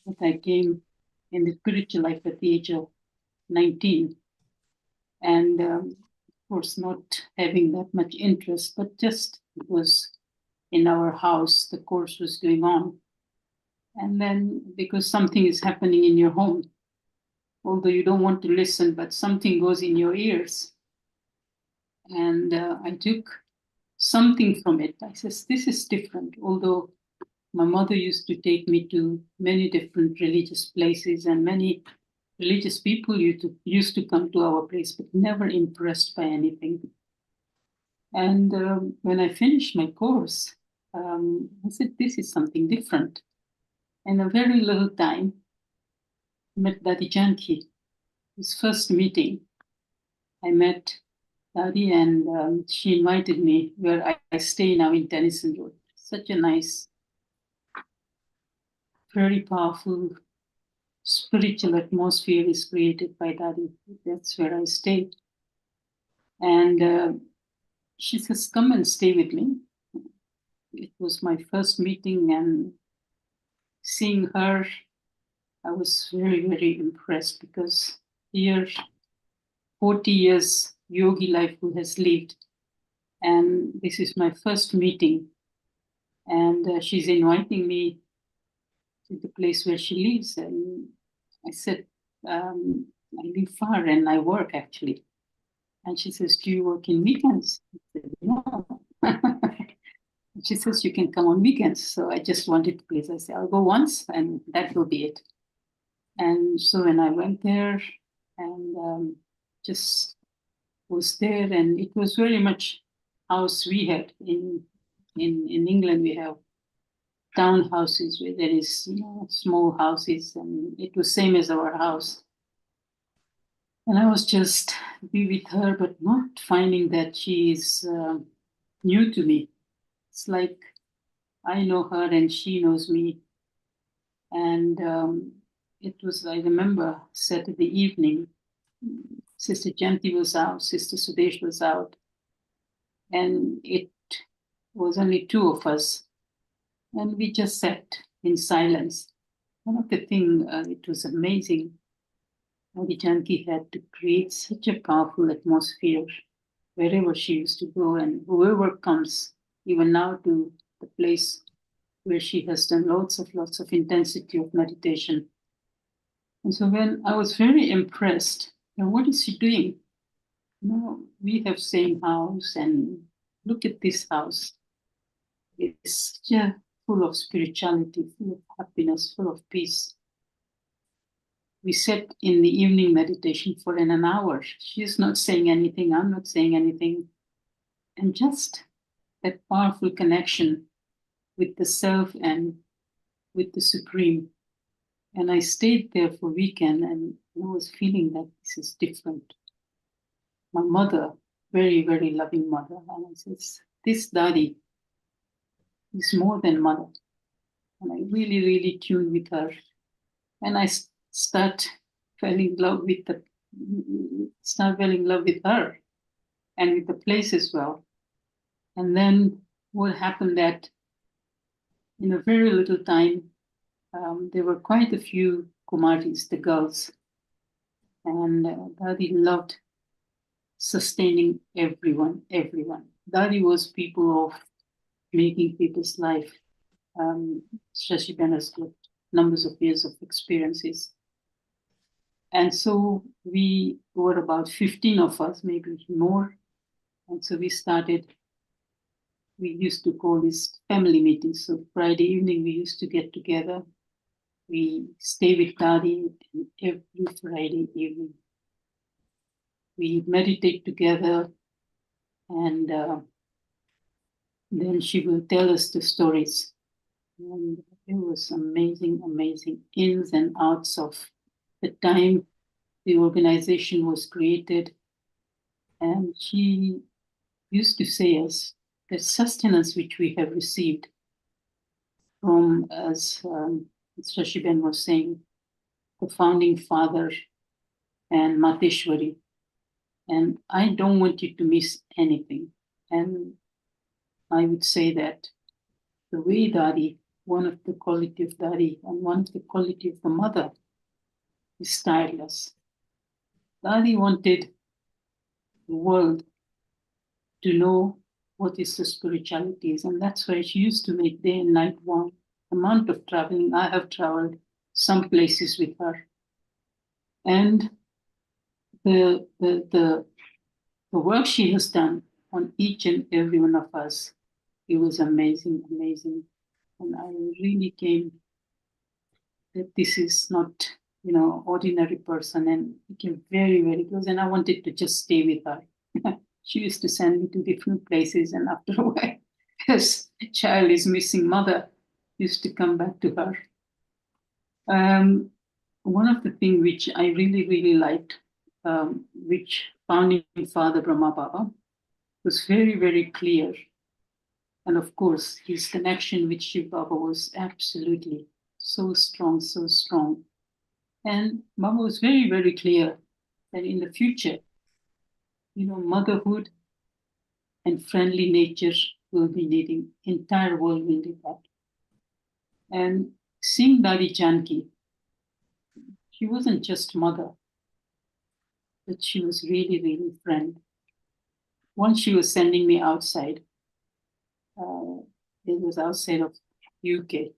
that I came in the spiritual life at the age of 19. And of course, not having that much interest, but just it was in our house, the course was going on. And then because something is happening in your home, although you don't want to listen, but something goes in your ears. And I took something from it. I said, this is different. Although my mother used to take me to many different religious places and many religious people used to come to our place, but never impressed by anything. And when I finished my course, I said, this is something different. In a very little time, I met Dadi Janki. His first meeting, I met Daddy, and she invited me where I stay now in Tennyson Road. Such a nice, very powerful, spiritual atmosphere is created by Daddy. That's where I stay. And she says, come and stay with me. It was my first meeting, and seeing her, I was very, very impressed, because here, 40 years yogi life who has lived, and this is my first meeting, and she's inviting me to the place where she lives. And I said, I live far and I work actually. And she says, do you work in weekends? I said, no. She says, you can come on weekends. So I just wanted to please. I said, I'll go once and that will be it. And so when I went there and just was there, and it was very much house we had in England. We have townhouses where there is, small houses, and it was same as our house. And I was just be with her, but not finding that she is new to me. It's like I know her and she knows me. And it was, I remember, Saturday evening, Sister Janti was out, Sister Sudesh was out, and it was only two of us. And we just sat in silence. One of the things, it was amazing. Adi Janki had to create such a powerful atmosphere wherever she used to go, and whoever comes, even now, to the place where she has done lots of intensity of meditation. And so when I was very impressed, now what is she doing? We have same house, and look at this house. It's just full of spirituality, full of happiness, full of peace. We sat in the evening meditation for an hour. She's not saying anything, I'm not saying anything. And just that powerful connection with the self and with the Supreme. And I stayed there for a weekend, and I was feeling that this is different. My mother, very, very loving mother. And I said, this Daddy is more than mother. And I really, really tuned with her. And I start falling in love with her and with the place as well. And then what happened that in a very little time, there were quite a few Kumaris, the girls, and Daddy loved sustaining everyone. Daddy was people of making people's life. Shashi has got numbers of years of experiences. And so we were about 15 of us, maybe more. And so we used to call this family meetings. So Friday evening, we used to get together. We stay with Daddy every Friday evening. We meditate together, and then she will tell us the stories. And it was amazing ins and outs of the time the organization was created. And she used to say us that sustenance which we have received from, as Shashi Ben was saying, the founding father and Mateshwari. And I don't want you to miss anything. And I would say that the way Daddy, one of the quality of Daddy and one of the quality of the mother is tireless. Daddy wanted the world to know what is the spirituality is, and that's why she used to make day and night one. Amount of traveling, I have traveled some places with her, and the work she has done on each and every one of us, it was amazing. And I really came that this is not, ordinary person, and became very, very close. And I wanted to just stay with her. She used to send me to different places, and after a while, as child is missing mother, used to come back to her. One of the things which I really, really liked, which founding father Brahma Baba was very, very clear. And of course, his connection with Shiv Baba was absolutely so strong, so strong. And Baba was very, very clear that in the future, motherhood and friendly nature will be needing, entire world will need that. And seeing Dadi Janki, she wasn't just mother, but she was really, really friend. Once she was sending me outside, it was outside of UK,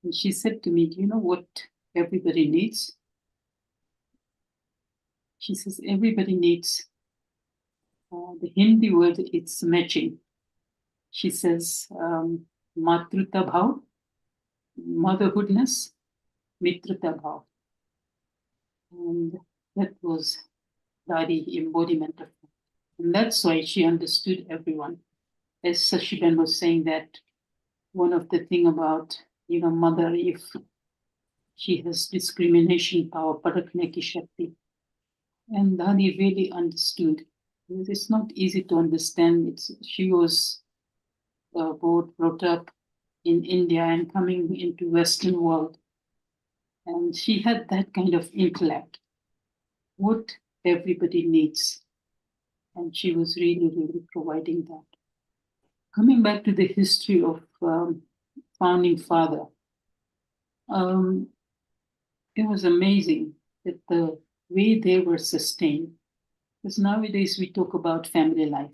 and she said to me, do you know what everybody needs? She says, everybody needs, the Hindi word, it's matching. She says, Matruta Bhav, motherhoodness, Mitrata Bhav. And that was Dadi embodiment of that. And that's why she understood everyone. As Sashiban was saying, that one of the thing about, mother, if she has discrimination power, Parakneki Shakti. And Dadi really understood. It's not easy to understand. She was brought up in India and coming into Western world. And she had that kind of intellect, what everybody needs. And she was really, really providing that. Coming back to the history of founding father, it was amazing that the way they were sustained. Because nowadays we talk about family life,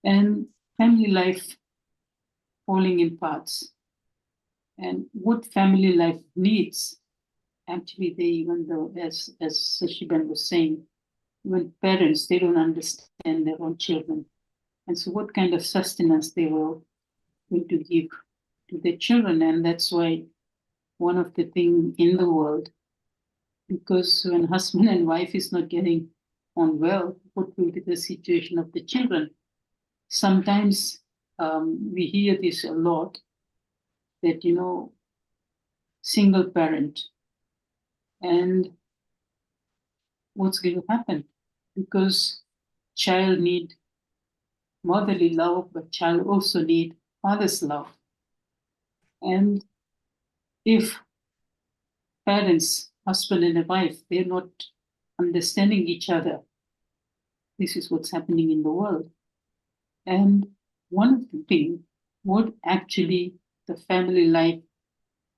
and family life falling in parts. And what family life needs, actually, they, even though, as Sashiban was saying, even parents, they don't understand their own children. And so what kind of sustenance they were going to give to their children. And that's why one of the things in the world, because when husband and wife is not getting on well, what will be the situation of the children? Sometimes we hear this a lot, that, single parent. And what's going to happen? Because child need motherly love, but child also need father's love. And if parents, husband and a wife, they're not understanding each other, this is what's happening in the world. And one of the things, what actually the family life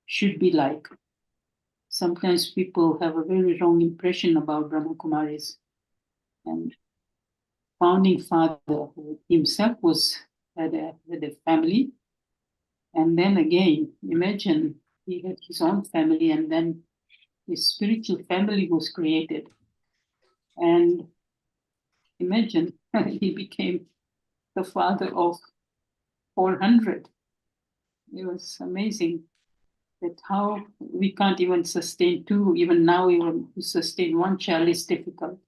should be like. Sometimes people have a very wrong impression about Brahma Kumaris. And founding father himself had a family. And then again, imagine he had his own family, and then his spiritual family was created. And imagine he became the father of 400. It was amazing that how we can't even sustain two. Even now, even to sustain one child is difficult.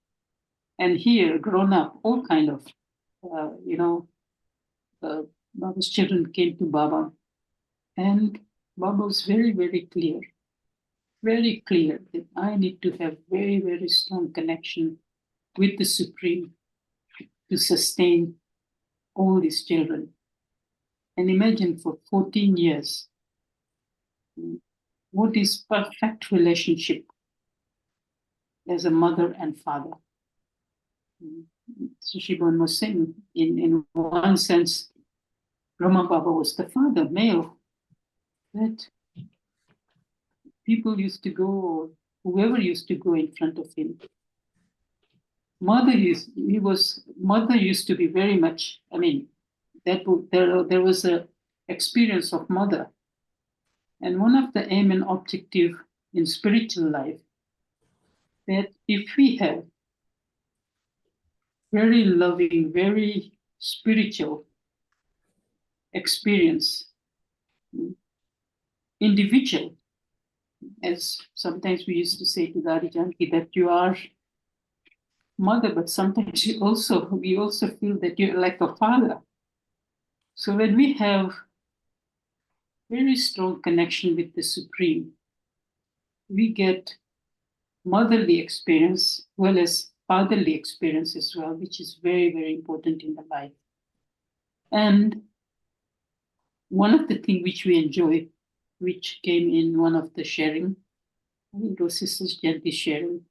And here, grown up, all kind of, Baba's children came to Baba. And Baba was very, very clear that I need to have very, very strong connection with the Supreme to sustain all these children. And imagine for 14 years, what is perfect relationship as a mother and father. Sushiban was saying, in one sense, Brahma Baba was the father, male, that people used to go, or whoever used to go in front of him. Mother used to be very much, there was a experience of mother. And one of the aim and objective in spiritual life, that if we have very loving, very spiritual experience, individual, as sometimes we used to say to Dadi Janki, that you are mother, but sometimes we also feel that you're like a father. So when we have very strong connection with the Supreme, we get motherly experience, well as fatherly experience as well, which is very, very important in the life. And one of the things which we enjoy, which came in one of the sharing, I think it was Sister Gently sharing,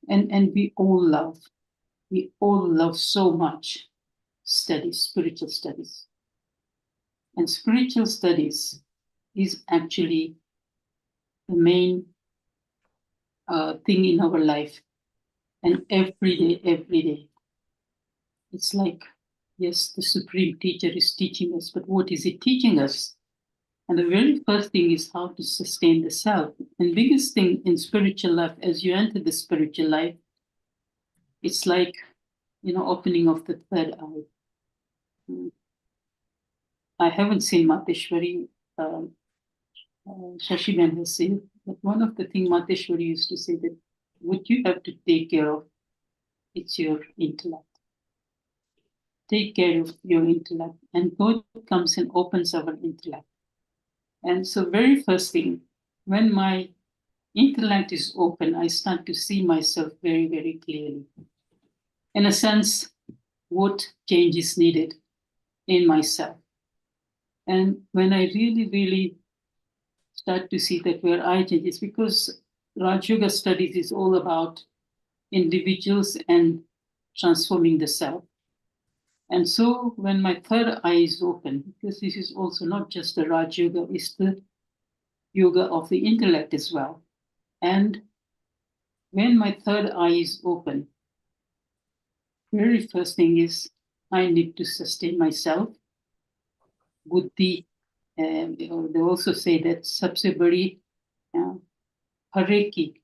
and we all love so much studies, spiritual studies. And spiritual studies is actually the main thing in our life. And every day, it's like, yes, the Supreme Teacher is teaching us, but what is it teaching us? And the very first thing is how to sustain the self. And biggest thing in spiritual life, as you enter the spiritual life, it's like, opening of the third eye. I haven't seen Mateshwari, Shashi has said, but one of the things Mateshwari used to say that what you have to take care of, it's your intellect. Take care of your intellect, and God comes and opens our intellect. And so very first thing, when my intellect is open, I start to see myself very, very clearly. In a sense, what change is needed in myself. And when I really, really start to see that where I change is because Raj Yoga studies is all about individuals and transforming the self. And so when my third eye is open, because this is also not just the Raj Yoga, it's the yoga of the intellect as well. And when my third eye is open, very first thing is I need to sustain myself. Buddhi, they also say that sabse badi hare ki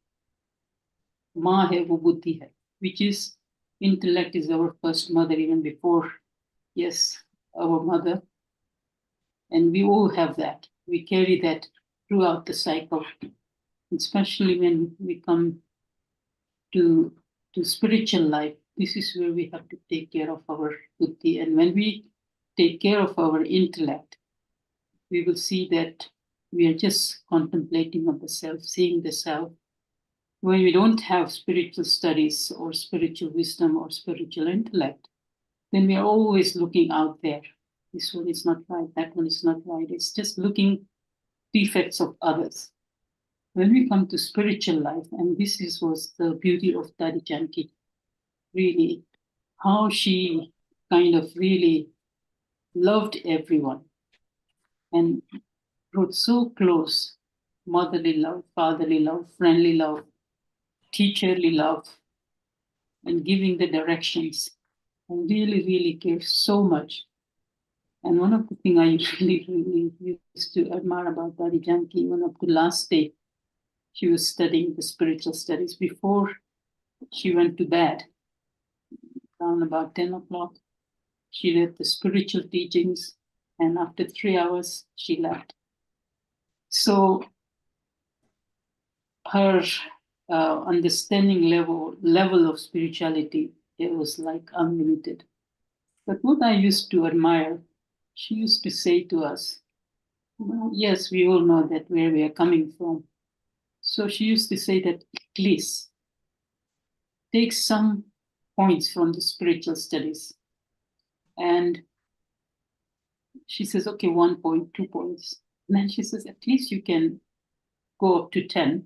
maa hai wo buddhi hai, which is intellect is our first mother even before, yes, our mother. And we all have that. We carry that throughout the cycle, especially when we come to spiritual life. This is where we have to take care of our buddhi. And when we take care of our intellect, we will see that we are just contemplating on the self, seeing the self. When we don't have spiritual studies or spiritual wisdom or spiritual intellect, then we are always looking out there. This one is not right, that one is not right. It's just looking defects of others. When we come to spiritual life, and this was the beauty of Dadi Janki, really, how she kind of really loved everyone and brought so close motherly love, fatherly love, friendly love, teacherly love, and giving the directions, and really, really cared so much. And one of the things I really, really used to admire about Dadi Janki, one of the last day, she was studying the spiritual studies before she went to bed, around about 10 o'clock. She read the spiritual teachings, and after 3 hours, she left. So her understanding level of spirituality, it was like unlimited. But what I used to admire, she used to say to us, yes, we all know that where we are coming from. So she used to say that at least take some points from the spiritual studies. And she says, okay, 1 point, 2 points. And then she says, at least you can go up to 10.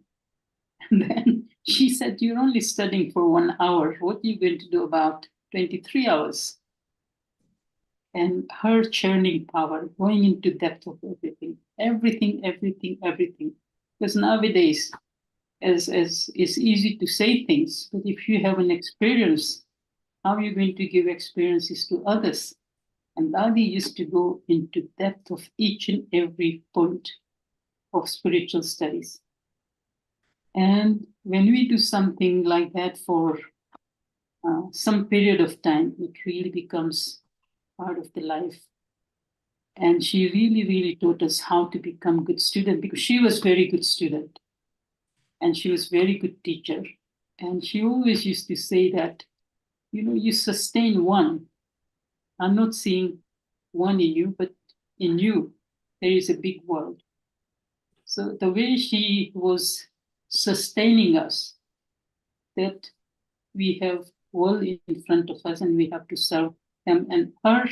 And then she said, you're only studying for 1 hour. What are you going to do about 23 hours? And her churning power, going into depth of everything. Because nowadays, as it's easy to say things, but if you have an experience, how are you going to give experiences to others? And Dadi used to go into depth of each and every point of spiritual studies. And when we do something like that for some period of time, it really becomes part of the life. And she really, really taught us how to become good student, because she was very good student and she was very good teacher. And she always used to say that, you sustain one. I'm not seeing one in you, but in you, there is a big world. So the way she was sustaining us, that we have world in front of us and we have to serve them. And her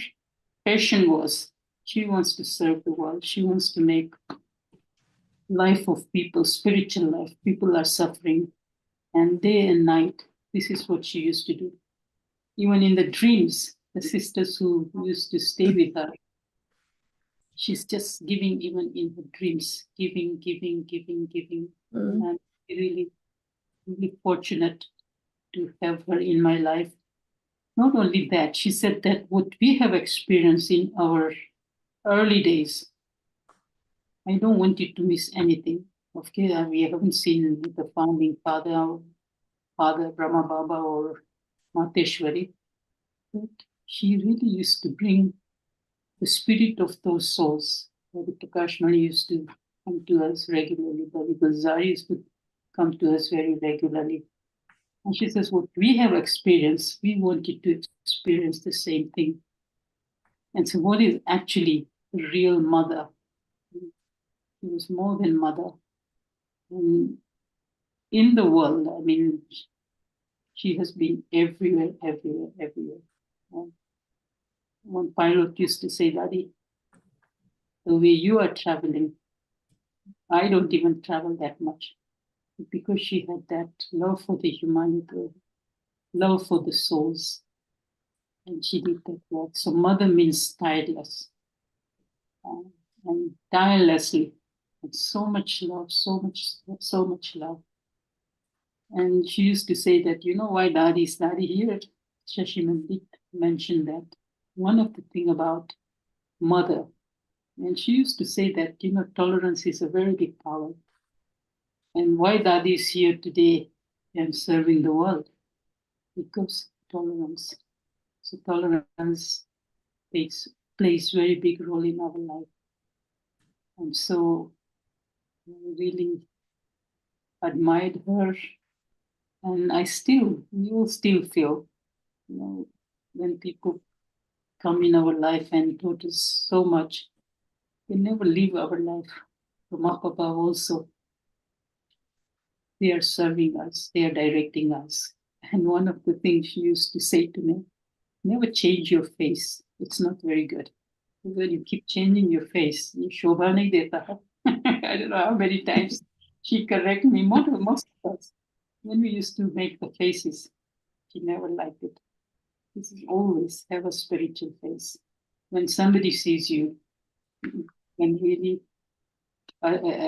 passion was, she wants to serve the world. She wants to make life of people, spiritual life. People are suffering, and day and night, this is what she used to do. Even in the dreams, the sisters who used to stay with her, she's just giving, even in her dreams, giving. And I'm really, really fortunate to have her in my life. Not only that, she said that what we have experienced in our early days, I don't want you to miss anything. Okay, we haven't seen the founding father Brahma Baba or Mateshwari, but she really used to bring the spirit of those souls. The Prakash Mani used to come to us regularly, the Gulzari used to come to us very regularly. And she says, what we have experienced, we want you to experience the same thing. And so what is actually the real mother? She was more than mother. And in the world, I mean, she has been everywhere. One pilot used to say, Daddy, the way you are traveling, I don't even travel that much. Because she had that love for the humanity, love for the souls. And she did that work. So mother means tireless. And tirelessly. And so much love, so much love. And she used to say that, you know why Daddy is Daddy here? Shashi did mention that. One of the things about mother, and she used to say that, you know, tolerance is a very big power. And why Daddy is here today and serving the world? Because tolerance. So tolerance plays very big role in our life. And so I really admired her. And we all still feel, you know, when people come in our life and taught us so much, they never leave our life. From up above also, they are serving us, they are directing us. And one of the things she used to say to me, never change your face. It's not very good. When you keep changing your face, you shobha nahi deta. I don't know how many times she corrected me, most of us. When we used to make the faces, she never liked it. This is always have a spiritual face. When somebody sees you and really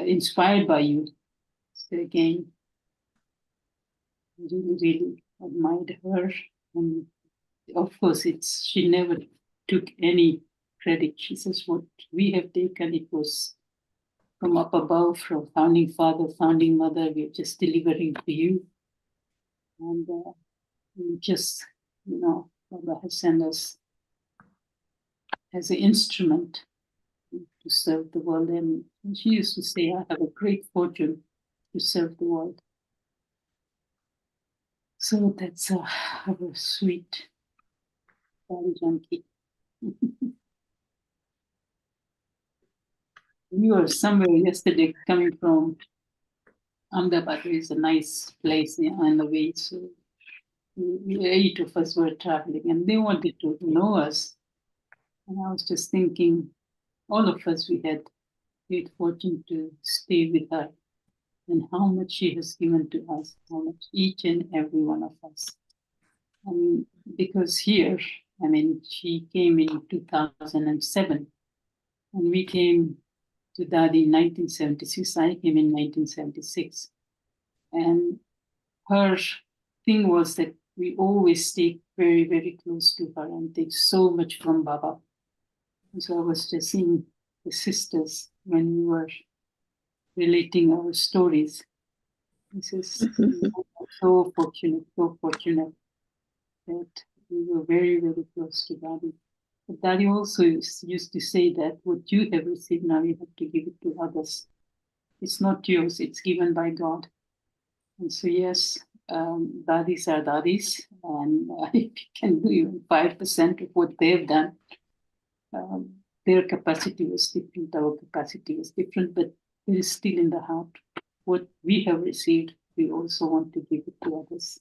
inspired by you, so again, really admired her. And of course, she never took any credit. She says, what we have taken, it was from up above, from founding father, founding mother, we're just delivering to you. And we just, you know, Baba has sent us as an instrument to serve the world. And she used to say, I have a great fortune to serve the world. So that's a sweet junkie. We were somewhere yesterday coming from Ahmedabad, is a nice place on the way. So 8 of us were traveling and they wanted to know us. And I was just thinking, all of us, we had great fortune to stay with her and how much she has given to us, how much each and every one of us. Because here, I mean, she came in 2007 and we came to Dadi in 1976. I came in 1976. And her thing was that we always stay very, very close to her and take so much from Baba. And so I was just seeing the sisters when we were relating our stories. This is so fortunate that we were very, very close to Daddy. But Daddy also used to say that what you have received now, you have to give it to others. It's not yours, it's given by God. And so, yes, daddies are daddies, and if you can do even 5% of what they've done, their capacity was different, our capacity was different, but it is still in the heart. What we have received, we also want to give it to others.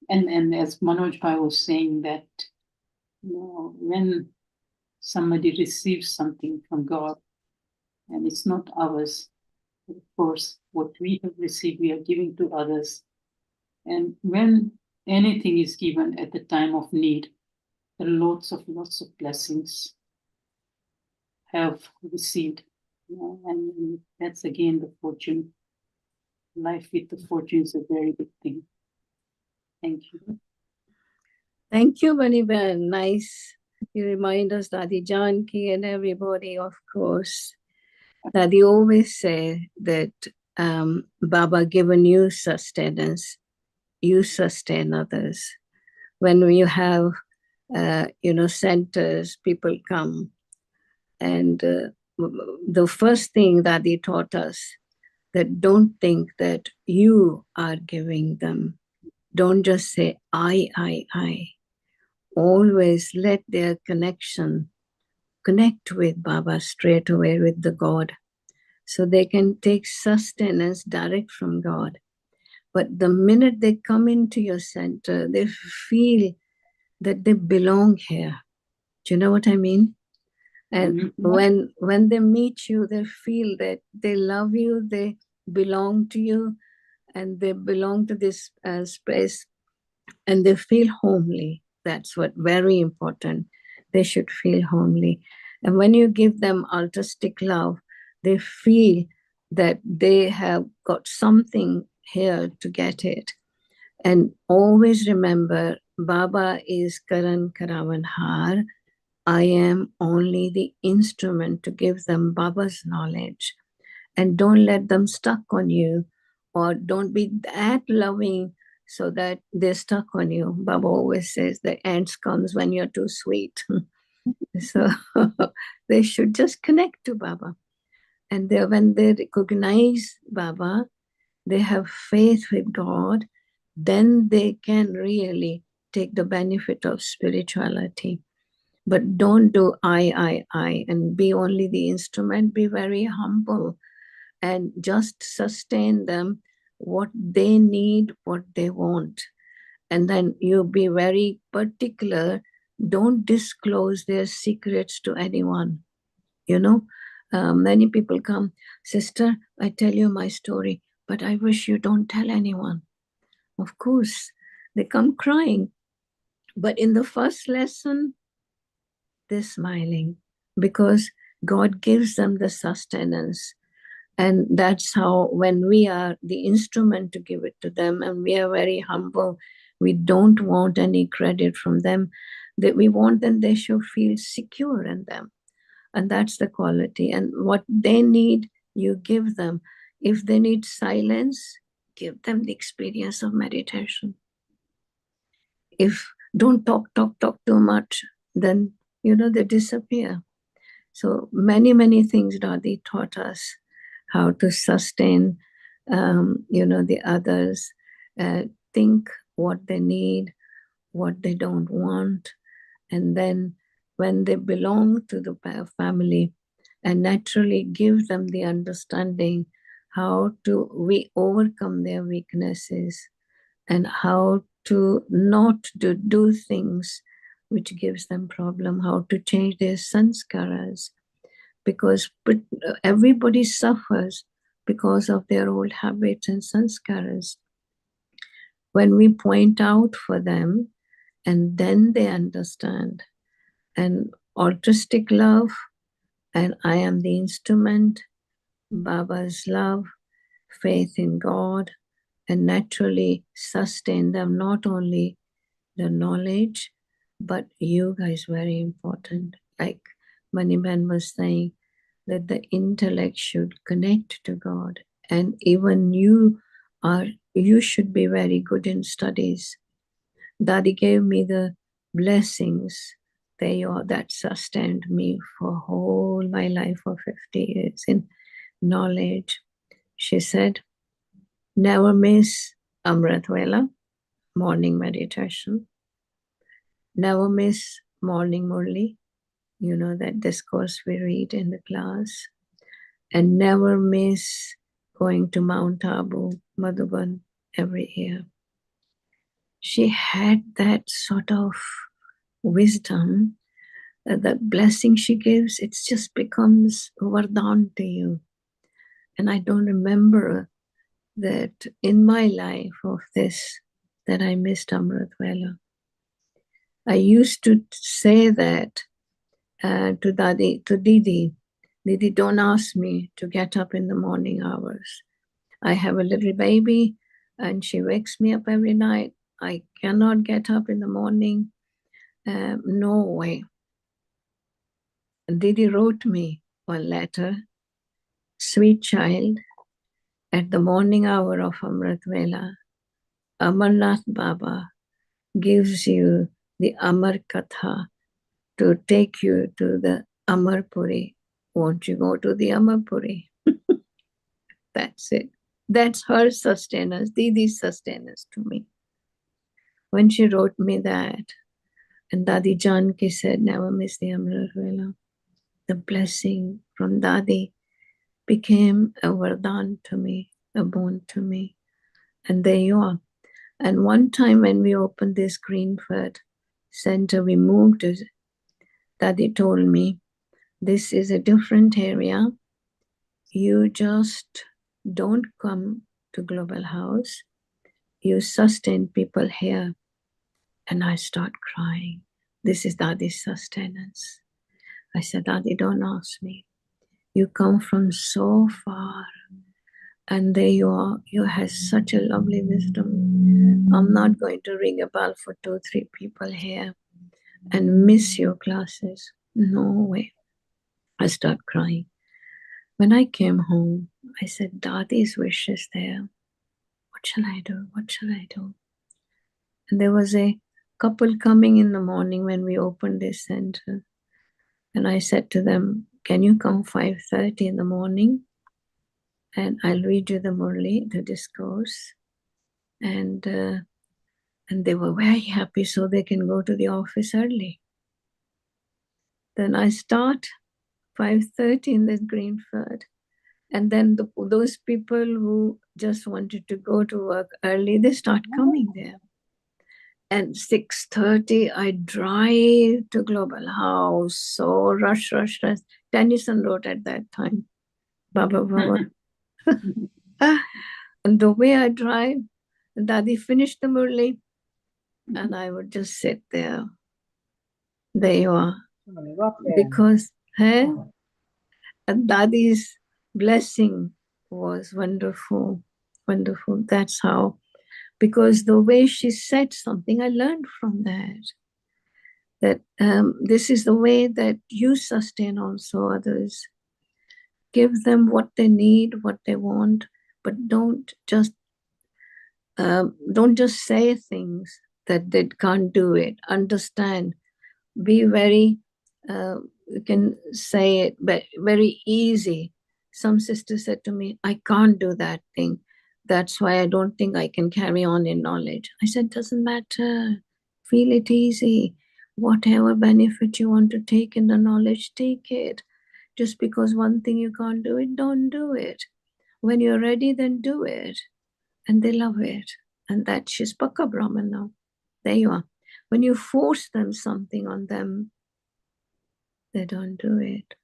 And as Manoj Bhai was saying that, when somebody receives something from God and it's not ours, of course, what we have received, we are giving to others. And when anything is given at the time of need, there are lots of blessings have received. And that's again the fortune. Life with the fortune is a very big thing. Thank you. Thank you, Maniben. Nice. You remind us, Dadi Janki and everybody, of course. Dadi always say that Baba given you sustenance, you sustain others. When you have, centers, people come. And the first thing that he taught us, that don't think that you are giving them. Don't just say, I. Always let their connect with Baba straight away, with the God, so they can take sustenance direct from God. But the minute they come into your center, they feel that they belong here. Do you know what I mean? And when they meet you, they feel that they love you, they belong to you, and they belong to this space, and they feel homely. That's what very important. They should feel homely. And when you give them altruistic love, they feel that they have got something here to get it. And always remember, Baba is Karan Karavan Har. I am only the instrument to give them Baba's knowledge. And don't let them stuck on you, or don't be that loving so that they're stuck on you. Baba always says the ants comes when you're too sweet. So they should just connect to Baba. And when they recognize Baba, they have faith with God, then they can really take the benefit of spirituality. But don't do I, and be only the instrument. Be very humble and just sustain them what they need, what they want. And then you be very particular. Don't disclose their secrets to anyone. Many people come, sister, I tell you my story, but I wish you don't tell anyone. Of course, they come crying. But in the first lesson, they're smiling because God gives them the sustenance. And that's how, when we are the instrument to give it to them, and we are very humble, we don't want any credit from them, that we want them, they should feel secure in them. And that's the quality. And what they need, you give them. If they need silence, give them the experience of meditation. If don't talk too much, then, they disappear. So many things Dadi taught us how to sustain, the others, think what they need, what they don't want. And then when they belong to the family, and naturally give them the understanding how to we overcome their weaknesses, and how to not to do things which gives them problem, how to change their sanskaras, because everybody suffers because of their old habits and sanskaras. When we point out for them, and then they understand, and altruistic love, and I am the instrument, Baba's love, faith in God, and naturally sustain them, not only the knowledge, but you guys, very important. Like Maniben was saying, that the intellect should connect to God. And even you should be very good in studies. Dadi gave me the blessings that sustained me for whole my life of 50 years in knowledge. She said, never miss Amrit Vela, morning meditation. Never miss morning Murli, that discourse we read in the class. And never miss going to Mount Abu, Madhuban, every year. she had that sort of wisdom. The blessing she gives, it just becomes vardhan to you. And I don't remember that in my life of this, that I missed Amrit Vela. I used to say that to Didi, Didi, don't ask me to get up in the morning hours. I have a little baby and she wakes me up every night. I cannot get up in the morning. No way. And Didi wrote me one letter, sweet child, at the morning hour of Amrit Vela, Amarnath Baba gives you the Amar Katha to take you to the Amarpuri. Won't you go to the Amarpuri? That's it. That's her sustenance, Didi's sustenance to me. When she wrote me that, and Dadi Janki said, never miss the Amrit Vela, the blessing from Dadi became a vardhan to me, a boon to me. And there you are. And one time when we opened this Greenford Center, we moved it. Dadi told me, this is a different area. You just don't come to Global House. You sustain people here. And I start crying. This is Dadi's sustenance. I said, Dadi, don't ask me. You come from so far. And there you are. You have such a lovely wisdom. I'm not going to ring a bell for 2-3 people here and miss your classes. No way. I start crying. When I came home, I said, Dadi's wish is there. What shall I do? What shall I do? And there was a couple coming in the morning when we opened this center. And I said to them, can you come 5:30 in the morning? And I'll read you the Murli, the discourse. And they were very happy so they can go to the office early. Then I start 5:30 in the Greenford. And then those people who just wanted to go to work early, they start coming there. And 6:30, I drive to Global House. So rush. Tennyson wrote at that time, Baba Baba. And the way I drive, Dadi finished the Murli, and I would just sit there. There you are. Because Dadi's blessing was wonderful, wonderful. That's how, because the way she said something, I learned from that this is the way that you sustain also others. Give them what they need, what they want, but don't just say things that they can't do it. Understand. Be very, you can say it, but very easy. Some sister said to me, I can't do that thing. That's why I don't think I can carry on in knowledge. I said, doesn't matter. Feel it easy. Whatever benefit you want to take in the knowledge, take it. Just because one thing you can't do it, don't do it. When you're ready, then do it. And they love it. And that she's Pakka Brahman now. There you are. When you force them something on them, they don't do it.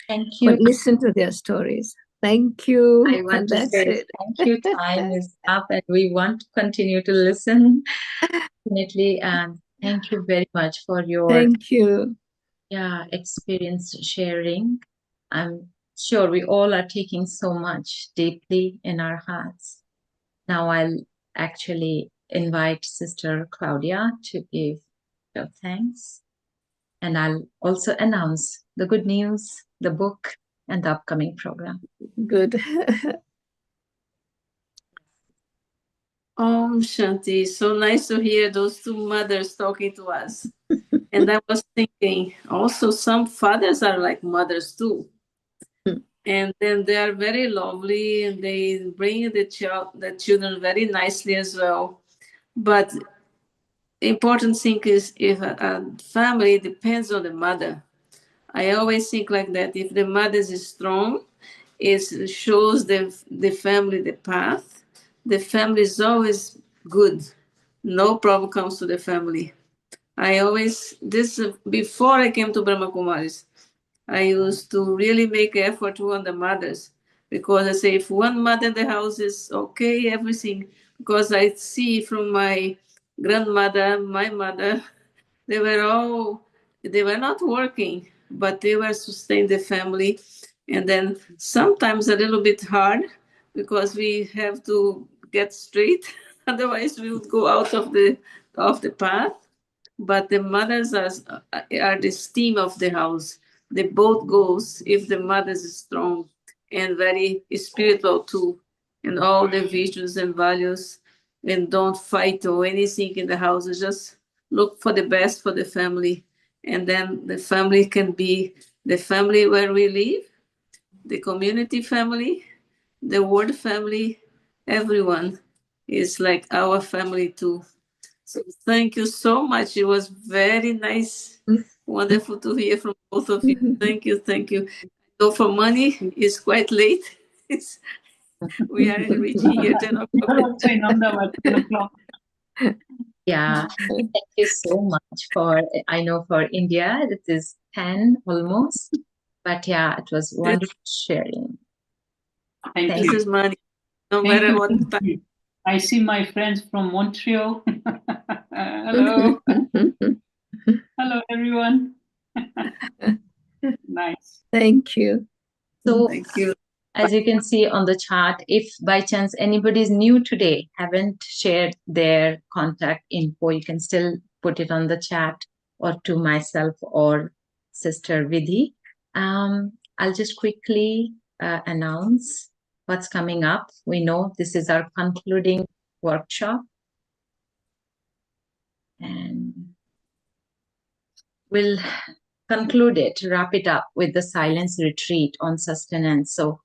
Thank you. But listen to their stories. Thank you. I want And to that's say it. thank you. Time is up and we want to continue to listen. Definitely. And thank you very much for your Thank you. experience sharing. I'm sure we all are taking so much deeply in our hearts. Now I'll actually invite Sister Claudia to give your thanks. And I'll also announce the good news, the book, and the upcoming program. Good. Om Shanti. So nice to hear those two mothers talking to us. And I was thinking, also some fathers are like mothers too. And then they are very lovely and they bring the children very nicely as well. But the important thing is if a family depends on the mother. I always think like that. If the mother is strong, it shows the family the path. The family is always good. no problem comes to the family. I always, before I came to Brahma Kumaris, I used to really make effort to on the mothers, because I say if one mother in the house is okay, everything, because I see from my grandmother, my mother, they were not working, but they were sustaining the family. And then sometimes a little bit hard, because we have to get straight, otherwise we would go out of the path. But the mothers are the steam of the house. The boat goes if the mothers is strong and very spiritual too, and all the visions and values, and don't fight or anything in the house. Just look for the best for the family, and then the family can be the family where we live, the community family, the world family. Everyone is like our family too. So thank you so much. It was very nice, wonderful to hear from both of you. Thank you, thank you. So for money, it's quite late. We are reaching here 10 o'clock. Yeah, thank you so much I know for India, it is 10 almost, but yeah, it was wonderful sharing. Thank This you. is money, no Thank matter you. what time. I see my friends from Montreal. Hello. Hello, everyone. Nice. Thank you. So, Thank you. as you can see on the chart, if by chance anybody is new today, haven't shared their contact info, you can still put it on the chat or to myself or Sister Vidhi. I'll just quickly announce what's coming up. We know this is our concluding workshop, and we'll conclude it, wrap it up with the silence retreat on sustenance. So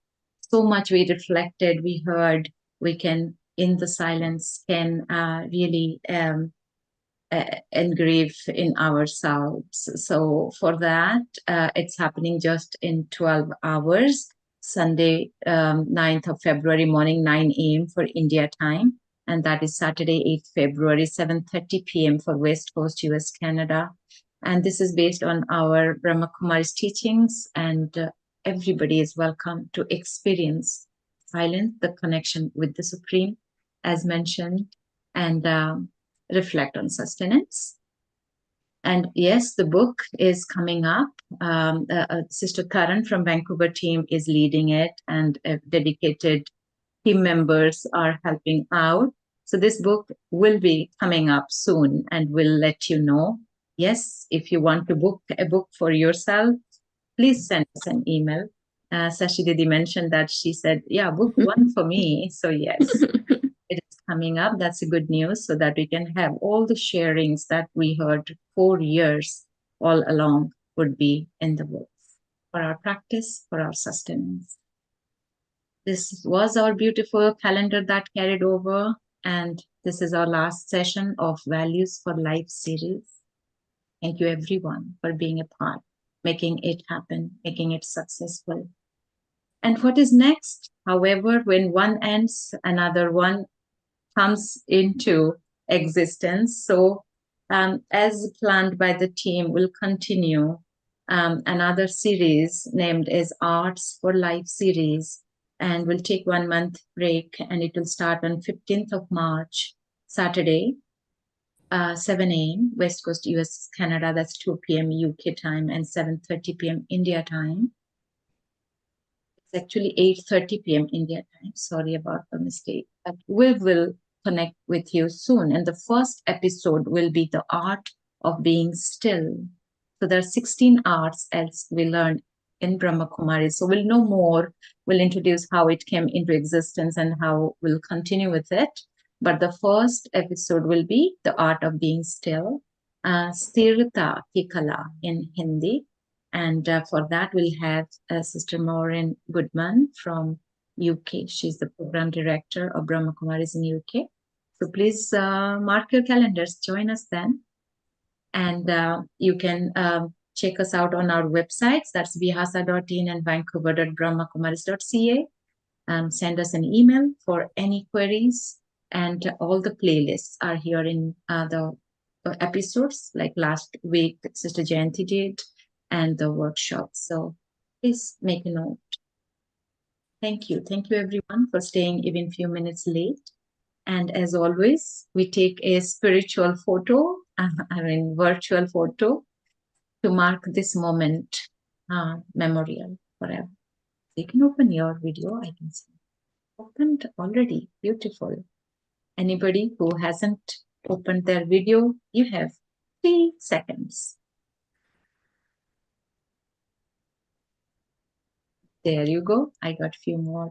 much we reflected, we heard, we can, in the silence, can really engrave in ourselves. So for that, it's happening just in 12 hours, Sunday, 9th of February morning, 9 a.m. for India time. And that is Saturday, 8th February, 7:30 p.m. for West Coast, US, Canada. And this is based on our Brahma Kumari's teachings, and everybody is welcome to experience silence, the connection with the Supreme, as mentioned, and reflect on sustenance. And yes, the book is coming up. Sister Karan from Vancouver team is leading it, and dedicated team members are helping out. So this book will be coming up soon, and we'll let you know. Yes, if you want to book a book for yourself, please send us an email. Shashi Didi mentioned that she said, yeah, book one for me. So yes, it is coming up. That's a good news, so that we can have all the sharings that we heard 4 years all along would be in the book for our practice, for our sustenance. This was our beautiful calendar that carried over, and this is our last session of Values for Life series. Thank you everyone for being a part, making it happen, making it successful. And what is next? However, when one ends, another one comes into existence. So as planned by the team, we'll continue another series named as Arts for Life series. And we'll take 1 month break, and it will start on 15th of March, Saturday, 7 a.m. West Coast, US, Canada. That's 2 p.m. UK time and 7:30 p.m. India time. It's actually 8:30 p.m. India time. Sorry about the mistake. But we will connect with you soon. And the first episode will be the art of being still. So there are 16 arts as we learned in Brahma Kumari. So we'll know more. We'll introduce how it came into existence and how we'll continue with it. But the first episode will be the art of being still, Sthirata Ki Kala in Hindi. And for that, we'll have Sister Maureen Goodman from UK. She's the program director of Brahma Kumaris in UK. So please mark your calendars, join us then. And you can check us out on our websites. That's vihasa.in and vancouver.brahmakumaris.ca. Send us an email for any queries. And all the playlists are here in the episodes, like last week Sister Jayanti did, and the workshop. So please make a note. Thank you. Thank you everyone for staying even few minutes late. And as always, we take a spiritual photo, virtual photo, to mark this moment memorial forever. You can open your video, I can see. Opened already, beautiful. Anybody who hasn't opened their video, you have 3 seconds. There you go. I got a few more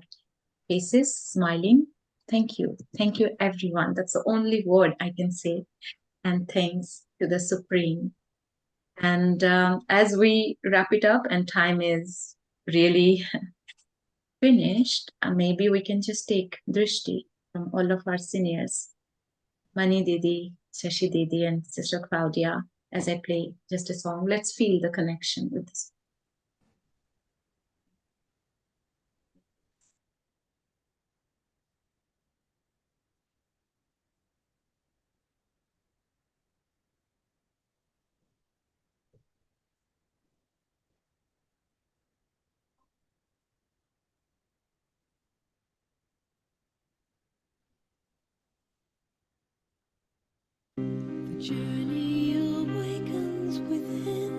faces smiling. Thank you. Thank you, everyone. That's the only word I can say. And thanks to the Supreme. And as we wrap it up and time is really finished, maybe we can just take drishti from all of our seniors, Mani Didi, Shashi Didi, and Sister Claudia, as I play just a song. Let's feel the connection with this. The journey awakens within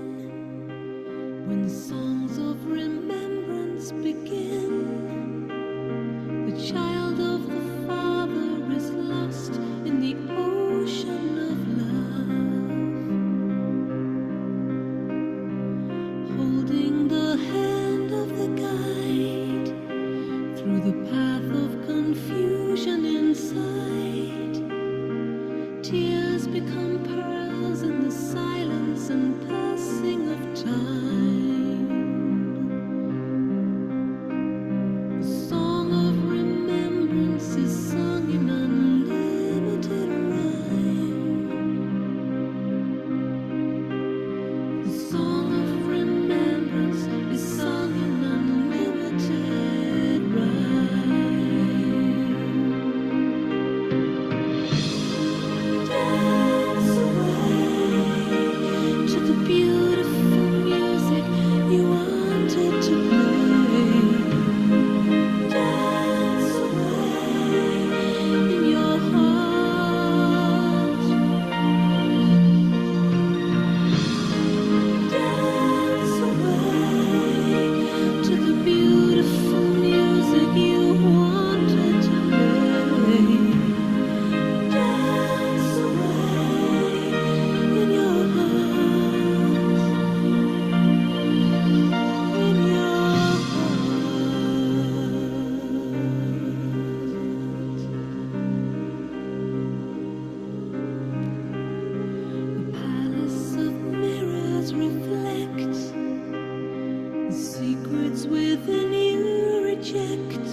when songs of remembrance begin. The child of the Father is lost in the ocean of love, holding the hand of the guide through the path of confusion inside. Tears become pearls in the silence and passing of time. The song of remembrance is sung in unlimited rhyme. The song of remembrance is sung in unlimited rhyme. Dance away to the beautiful music you wanted to play. Dance away in your heart. Dance away to the beautiful music you wanted to play. Dance away in your heart. In your heart. The palace of mirrors reflect the secrets within you reject.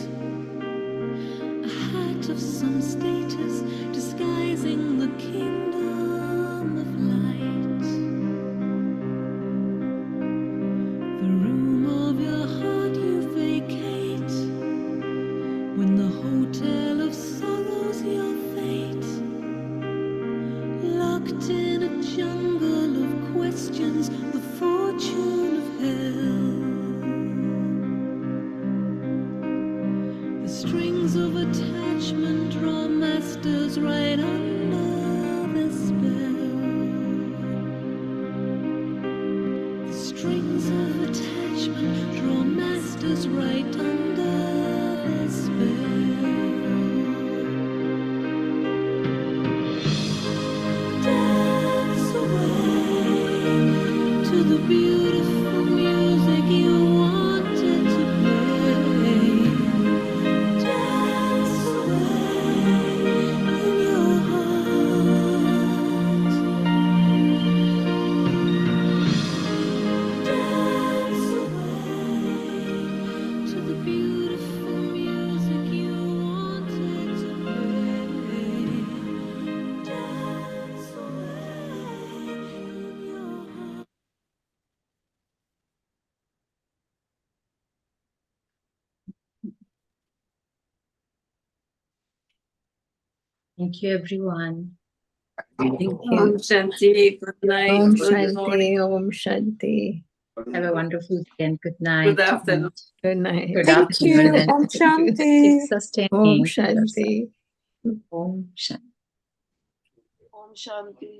A hat of some status disguising the kingdom of light. The room of your heart you vacate when the hotel of sorrow's your fate. Locked in a jungle of questions, the fortune of hell. The strings of attachment draw masters right under the spell. The strings of attachment draw masters right under the spell. Dance away to the beautiful music you wanted to play. Dance away in your heart. Thank you, everyone. Thank you. Om Shanti. Good night. Om Good morning. Shanti. Om Shanti. Have a wonderful day and good night. Good afternoon. Good night. Good Thank afternoon you. and Om keep Shanti. sustaining Om yourself. Shanti. Om Shanti. Om Shanti.